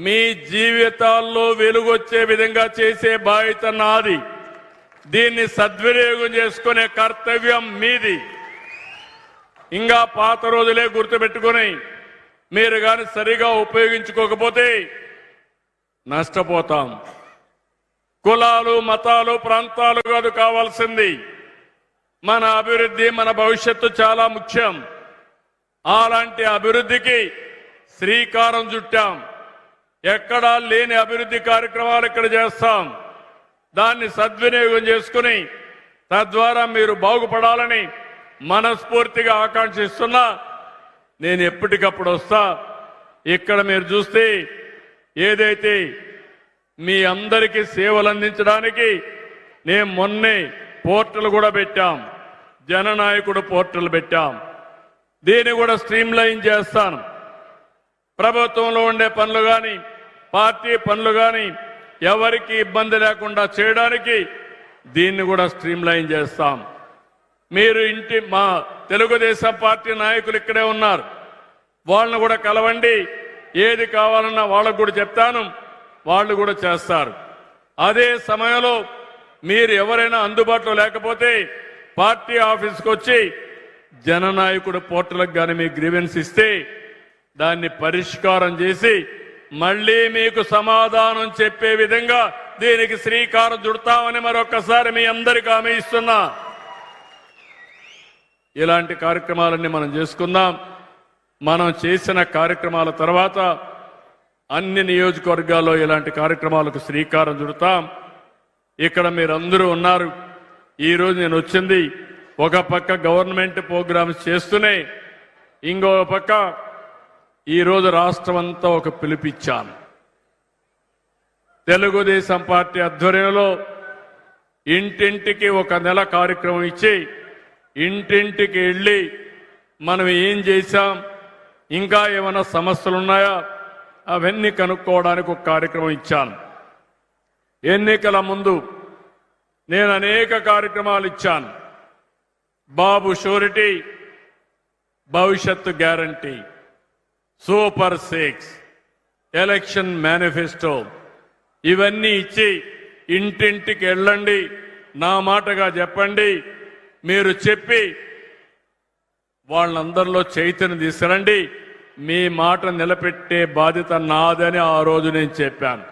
S1: మీ జీవితాల్లో వెలుగొచ్చే విధంగా చేసే బాధ్యత నాది. దీన్ని సద్వినియోగం చేసుకునే కర్తవ్యం మీది. ఇంకా పాత రోజులే గుర్తుపెట్టుకుని మీరు కానీ సరిగా ఉపయోగించుకోకపోతే నష్టపోతాం. కులాలు, మతాలు, ప్రాంతాలు కాదు కావాల్సింది. మన అభివృద్ధి, మన భవిష్యత్తు చాలా ముఖ్యం. అలాంటి అభివృద్ధికి శ్రీకారం చుట్టాం. ఎక్కడా లేని అభివృద్ధి కార్యక్రమాలు ఇక్కడ చేస్తాం. దాన్ని సద్వినియోగం చేసుకుని తద్వారా మీరు బాగుపడాలని మనస్ఫూర్తిగా ఆకాంక్షిస్తున్నా. నేను ఎప్పటికప్పుడు వస్తా. ఇక్కడ మీరు చూస్తే ఏదైతే మీ అందరికీ సేవలు అందించడానికి నేను మొన్నే పోర్టల్ కూడా పెట్టాం. జననాయకుడు పోర్టల్ పెట్టాం. దీన్ని కూడా స్ట్రీమ్ లైన్ చేస్తాను. ప్రభుత్వంలో ఉండే పనులు కానీ పార్టీ పనులు కానీ ఎవరికి ఇబ్బంది లేకుండా చేయడానికి దీన్ని కూడా స్ట్రీమ్ లైన్ చేస్తాం. మీరు మా తెలుగుదేశం పార్టీ నాయకులు ఇక్కడే ఉన్నారు. వాళ్ళని కూడా కలవండి. ఏది కావాలన్నా వాళ్ళకు కూడా చెప్తాను. వాళ్ళు కూడా చేస్తారు. అదే సమయంలో మీరు ఎవరైనా అందుబాటులో లేకపోతే పార్టీ ఆఫీస్కి వచ్చి జననాయకుడు పోర్టల్కి కానీ మీ గ్రీవెన్స్ ఇస్తే దాన్ని పరిష్కారం చేసి మళ్లీ మీకు సమాధానం చెప్పే విధంగా దీనికి శ్రీకారం చుడతామని మరొకసారి మీ అందరికీ హామీ ఇస్తున్నా. ఇలాంటి కార్యక్రమాలన్నీ మనం చేసుకుందాం. మనం చేసిన కార్యక్రమాల తర్వాత అన్ని నియోజకవర్గాల్లో ఇలాంటి కార్యక్రమాలకు శ్రీకారం చుడతాం. ఇక్కడ మీరందరూ ఉన్నారు. ఈరోజు నేను వచ్చింది ఒక పక్క గవర్నమెంట్ ప్రోగ్రామ్స్ చేస్తూనే ఇంకో పక్క ఈరోజు రాష్ట్రం అంతా ఒక పిలుపిచ్చాను. తెలుగుదేశం పార్టీ ఆధ్వర్యంలో ఇంటింటికి ఒక నెల కార్యక్రమం ఇచ్చి ఇంటింటికి వెళ్ళి మనం ఏం చేశాం, ఇంకా ఏమైనా సమస్యలు ఉన్నాయా అవన్నీ కనుక్కోవడానికి ఒక కార్యక్రమం ఇచ్చాను. ఎన్నికల ముందు నేను అనేక కార్యక్రమాలు ఇచ్చాను. బాబు షూరిటీ, భవిష్యత్తు గ్యారంటీ, సూపర్ 6, ఎలక్షన్ మేనిఫెస్టో ఇవన్నీ ఇచ్చి ఇంటింటికి వెళ్ళండి, నా మాటగా చెప్పండి, మీరు చెప్పి వాళ్ళందరిలో చైతన్యం తీసుకురండి, మీ మాట నిలబెట్టే బాధ్యత నాదని ఆ రోజు నేను చెప్పాను.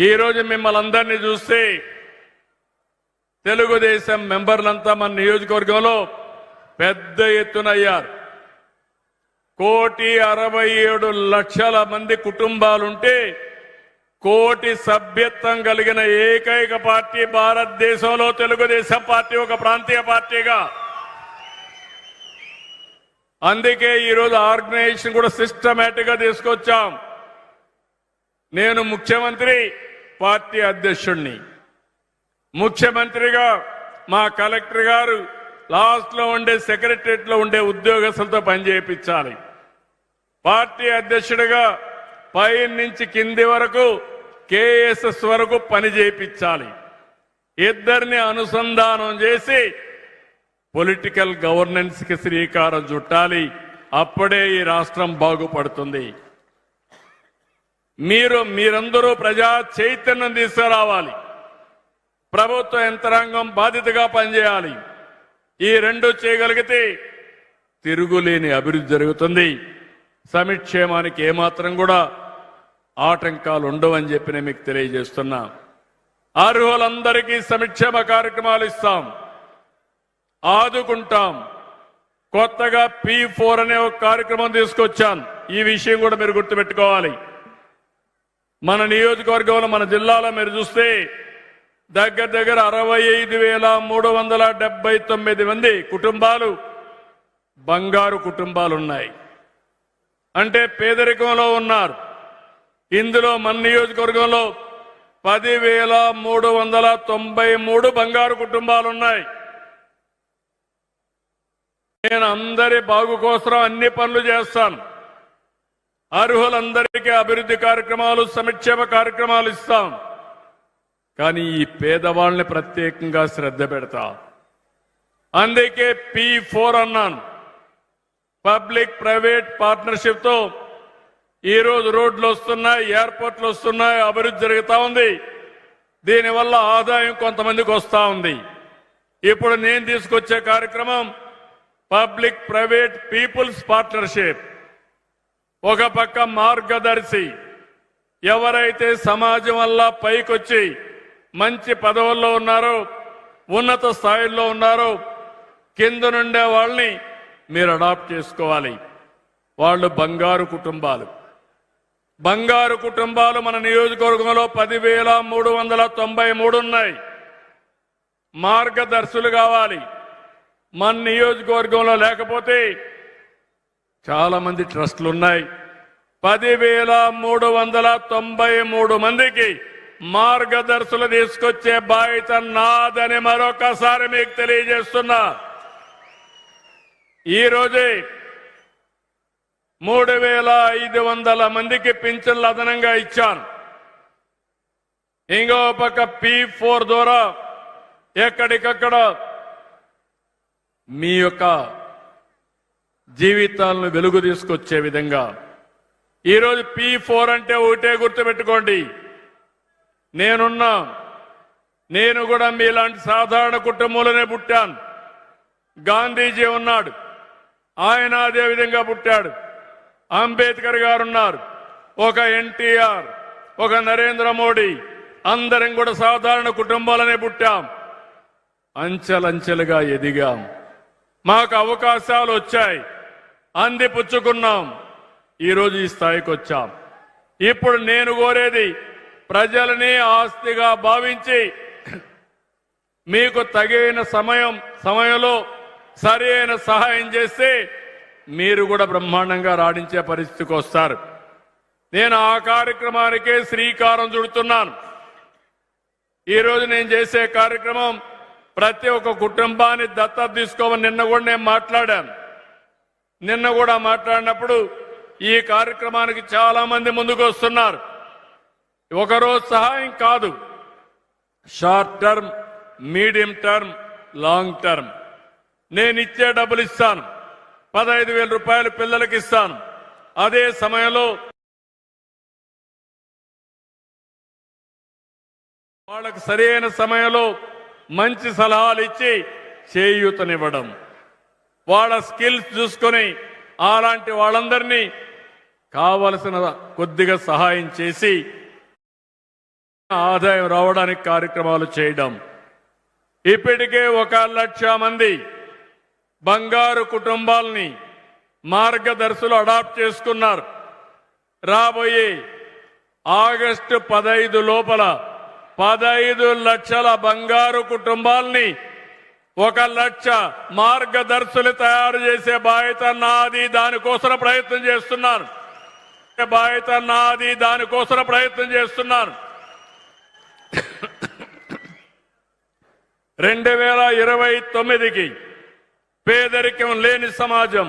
S1: ఈరోజు మిమ్మల్ని అందరినీ చూస్తే తెలుగుదేశం మెంబర్లంతా మన నియోజకవర్గంలో పెద్ద ఎత్తున అయ్యారు. 1,67,00,000 మంది కుటుంబాలుంటే 1,00,00,000 సభ్యత్వం కలిగిన ఏకైక పార్టీ భారతదేశంలో తెలుగుదేశం పార్టీ ఒక ప్రాంతీయ పార్టీగా. అందుకే ఈరోజు ఆర్గనైజేషన్ కూడా సిస్టమేటిక్ గా తీసుకొచ్చాం. నేను ముఖ్యమంత్రి, పార్టీ అధ్యక్షుడిని, ముఖ్యమంత్రిగా మా కలెక్టర్ గారు లాస్ట్ లో ఉండే సెక్రటరియట్ లో ఉండే ఉద్యోగస్తులతో పనిచేయించాలి. పార్టీ అధ్యక్షుడిగా పై నుంచి కింది వరకు కేఎస్ఎస్ వరకు పని చేయించాలి. ఇద్దరిని అనుసంధానం చేసి పొలిటికల్ గవర్నెన్స్ కి శ్రీకారం చుట్టాలి. అప్పుడే ఈ రాష్ట్రం బాగుపడుతుంది. మీరందరూ ప్రజా చైతన్యం తీసుకురావాలి. ప్రభుత్వ యంత్రాంగం బాధ్యతగా పనిచేయాలి. ఈ రెండు చేయగలిగితే తిరుగులేని అభివృద్ధి జరుగుతుంది. సంక్షేమానికి ఏమాత్రం కూడా ఆటంకాలు ఉండవని చెప్పి నేను మీకు తెలియజేస్తున్నా. అర్హులందరికీ సంక్షేమ కార్యక్రమాలు ఇస్తాం, ఆదుకుంటాం. కొత్తగా P4 అనే ఒక కార్యక్రమం తీసుకొచ్చాను. ఈ విషయం కూడా మీరు గుర్తుపెట్టుకోవాలి. మన నియోజకవర్గంలో మన జిల్లాలో మీరు చూస్తే దగ్గర దగ్గర 65,379 మంది కుటుంబాలు బంగారు కుటుంబాలు ఉన్నాయి. అంటే పేదరికంలో ఉన్నారు. ఇందులో మన నియోజకవర్గంలో 10,393 బంగారు కుటుంబాలు ఉన్నాయి. నేను అందరి బాగు కోసం అన్ని పనులు చేస్తాను. అర్హులందరికీ అభివృద్ధి కార్యక్రమాలు, సంక్షేమ కార్యక్రమాలు ఇస్తాం. కానీ ఈ పేదవాళ్ళని ప్రత్యేకంగా శ్రద్ధ పెడతా. అందుకే P4 అన్నాను. పబ్లిక్ ప్రైవేట్ పార్ట్నర్షిప్ తో ఈ రోజు రోడ్లు వస్తున్నాయి, ఎయిర్పోర్ట్లు వస్తున్నాయి, అభివృద్ధి జరుగుతా ఉంది. దీనివల్ల ఆదాయం కొంతమందికి వస్తా ఉంది. ఇప్పుడు నేను తీసుకొచ్చే కార్యక్రమం పబ్లిక్ ప్రైవేట్ పీపుల్స్ పార్ట్నర్షిప్. ఒక పక్క మార్గదర్శి, ఎవరైతే సమాజం వల్ల పైకొచ్చి మంచి పదవుల్లో ఉన్నారో, ఉన్నత స్థాయిల్లో ఉన్నారో, కింద నుండే వాళ్ళని మీరు అడాప్ట్ చేసుకోవాలి. వాళ్ళు బంగారు కుటుంబాలు. బంగారు కుటుంబాలు మన నియోజకవర్గంలో 10,393 ఉన్నాయి. మార్గదర్శులు కావాలి. మన నియోజకవర్గంలో లేకపోతే చాలా మంది ట్రస్టులు ఉన్నాయి. 10,393 మందికి మార్గదర్శులు తీసుకొచ్చే బాధ్యత నాదని మరొకసారి మీకు తెలియజేస్తున్నా. ఈ రోజే 3,500 మందికి పింఛన్లు అదనంగా ఇచ్చాను. ఇంకో పక్క P4 ద్వారా ఎక్కడికక్కడ మీ యొక్క జీవితాలను వెలుగు తీసుకొచ్చే విధంగా ఈరోజు P4 అంటే ఒకటే గుర్తుపెట్టుకోండి. నేను కూడా మీలాంటి సాధారణ కుటుంబంలోనే పుట్టాను. గాంధీజీ ఉన్నాడు, ఆయన అదే విధంగా పుట్టాడు. అంబేద్కర్ గారు ఉన్నారు, ఒక ఎన్టీఆర్, ఒక నరేంద్ర మోడీ, అందరం కూడా సాధారణ కుటుంబాలనే పుట్టాం. అంచెలంచెలుగా ఎదిగాం. మాకు అవకాశాలు వచ్చాయి, అందిపుచ్చుకున్నాం. ఈరోజు ఈ స్థాయికి వచ్చాం. ఇప్పుడు నేను కోరేది ప్రజలని ఆస్తిగా భావించి మీకు తగిన సమయంలో సరైన సహాయం చేస్తే మీరు కూడా బ్రహ్మాండంగా రాణించే పరిస్థితికి వస్తారు. నేను ఆ కార్యక్రమానికే శ్రీకారం చుడుతున్నాను. ఈరోజు నేను చేసే కార్యక్రమం ప్రతి ఒక్క కుటుంబాన్ని దత్తత తీసుకోమని నిన్న కూడా నేను మాట్లాడాను. నిన్న కూడా మాట్లాడినప్పుడు ఈ కార్యక్రమానికి చాలా మంది ముందుకు వస్తున్నారు. ఒకరోజు సహాయం కాదు, short term, medium term, long term. నేను ఇచ్చే డబ్బులు ఇస్తాను. 15,000 రూపాయలు పిల్లలకి ఇస్తాను. అదే సమయంలో వాళ్ళకి సరైన సమయంలో మంచి సలహాలు ఇచ్చి చేయూతనివ్వడం, వాళ్ళ స్కిల్స్ చూసుకొని అలాంటి వాళ్ళందరినీ కావలసిన కొద్దిగా సహాయం చేసి ఆదాయం రావడానికి కార్యక్రమాలు చేయడం. ఇప్పటికే 1,00,000 మంది బంగారు కుటుంబాలని మార్గదర్శులు అడాప్ట్ చేసుకున్నారు. రాబోయే ఆగస్టు 15 లోపల 15 లక్షల బంగారు కుటుంబాలని 1,00,000 మార్గదర్శులు తయారు చేసే బాధ్యత నాది. దానికోసం ప్రయత్నం చేస్తున్నాను. 2029కి పేదరికం లేని సమాజం,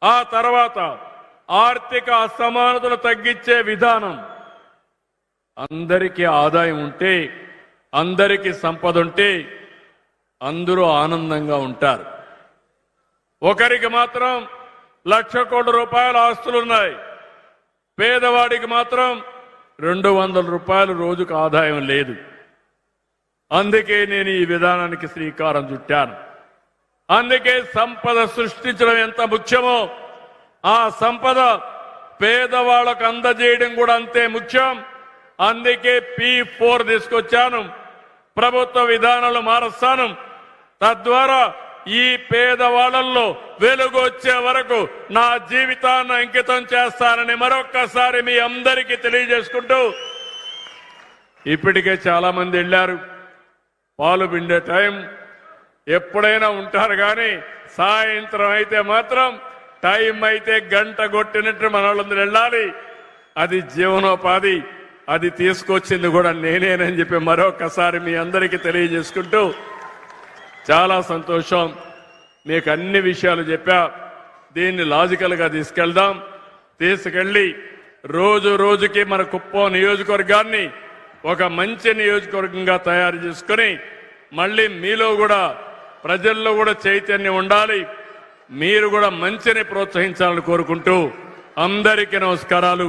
S1: ఆ తర్వాత ఆర్థిక అసమానతలు తగ్గించే విధానం, అందరికీ ఆదాయం ఉంటే, అందరికీ సంపద ఉంటే అందరూ ఆనందంగా ఉంటారు. ఒకరికి మాత్రం 1,00,000 కోట్ల రూపాయల ఆస్తులున్నాయి, పేదవాడికి మాత్రం 200 రూపాయలు రోజుకు ఆదాయం లేదు. అందుకే నేను ఈ విధానానికి శ్రీకారం చుట్టాను. అందుకే సంపద సృష్టించడం ఎంత ముఖ్యమో ఆ సంపద పేదవాళ్లకు అందజేయడం కూడా అంతే ముఖ్యం. అందుకే P4 తీసుకొచ్చాను. ప్రభుత్వ విధానాలు మారుస్తాను. తద్వారా ఈ పేదవాళ్లలో వెలుగు వచ్చే వరకు నా జీవితాన్ని అంకితం చేస్తానని మరొక్కసారి మీ అందరికీ తెలియజేసుకుంటూ, ఇప్పటికే చాలా మంది వెళ్ళారు. పాలు పిండే టైం ఎప్పుడైనా ఉంటారు, కానీ సాయంత్రం అయితే మాత్రం టైం అయితే గంట కొట్టినట్టు మన వాళ్ళందరూ వెళ్ళాలి. అది జీవనోపాధి, అది తీసుకొచ్చింది కూడా నేనేనని చెప్పి మరొకసారి మీ అందరికీ తెలియజేసుకుంటూ, చాలా సంతోషం. మీకు అన్ని విషయాలు చెప్పా. దీన్ని లాజికల్గా తీసుకెళ్ళి రోజు రోజుకి మన కుప్పం నియోజకవర్గాన్ని ఒక మంచి నియోజకవర్గంగా తయారు చేసుకుని మళ్ళీ మీలో కూడా ప్రజల్లో కూడా చైతన్యం ఉండాలి. మీరు కూడా మంచిని ప్రోత్సహించాలని కోరుకుంటూ అందరికీ నమస్కారాలు.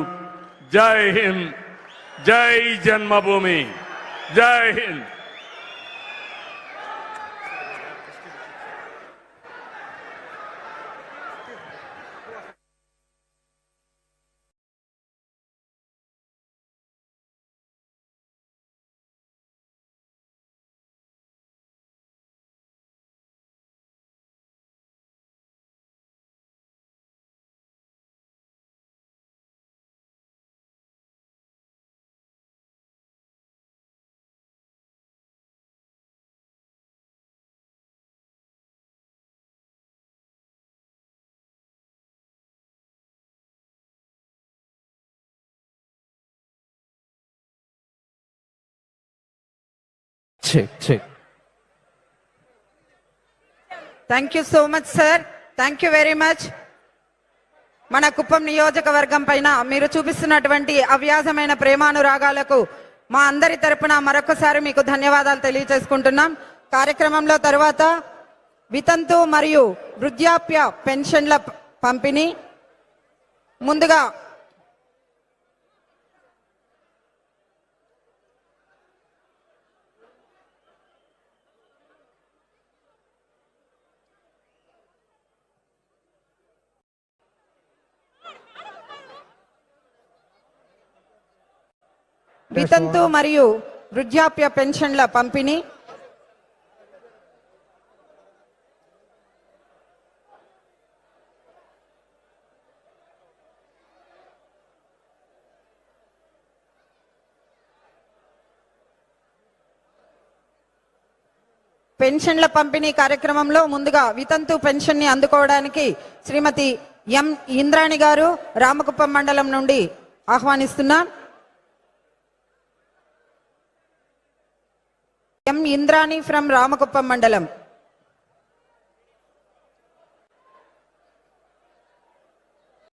S1: జై హింద్, జై జన్మభూమి, జై Hind.
S2: Check.
S3: Thank you so much, sir. Thank you very much. మన కుప్పం నియోజకవర్గం పైన మీరు చూపిస్తున్నటువంటి అవ్యాజమైన ప్రేమానురాగాలకు మా అందరి తరపున మరొకసారి మీకు ధన్యవాదాలు తెలియజేసుకుంటున్నాం. కార్యక్రమంలో తర్వాత వితంతు మరియు వృద్ధాప్య పెన్షన్ల పంపిణీ. ముందుగా వితంతు మరియు వృద్ధాప్య పెన్షన్ల పంపిణీ. పెన్షన్ల పంపిణీ కార్యక్రమంలో ముందుగా వితంతు పెన్షన్ ని అందుకోవడానికి శ్రీమతి ఎం ఇంద్రాణి గారు రామకుప్పం మండలం నుండి ఆహ్వానిస్తున్నాం. ఎం ఇంద్రాణి ఫ్రమ్ రామకుప్పం మండలం.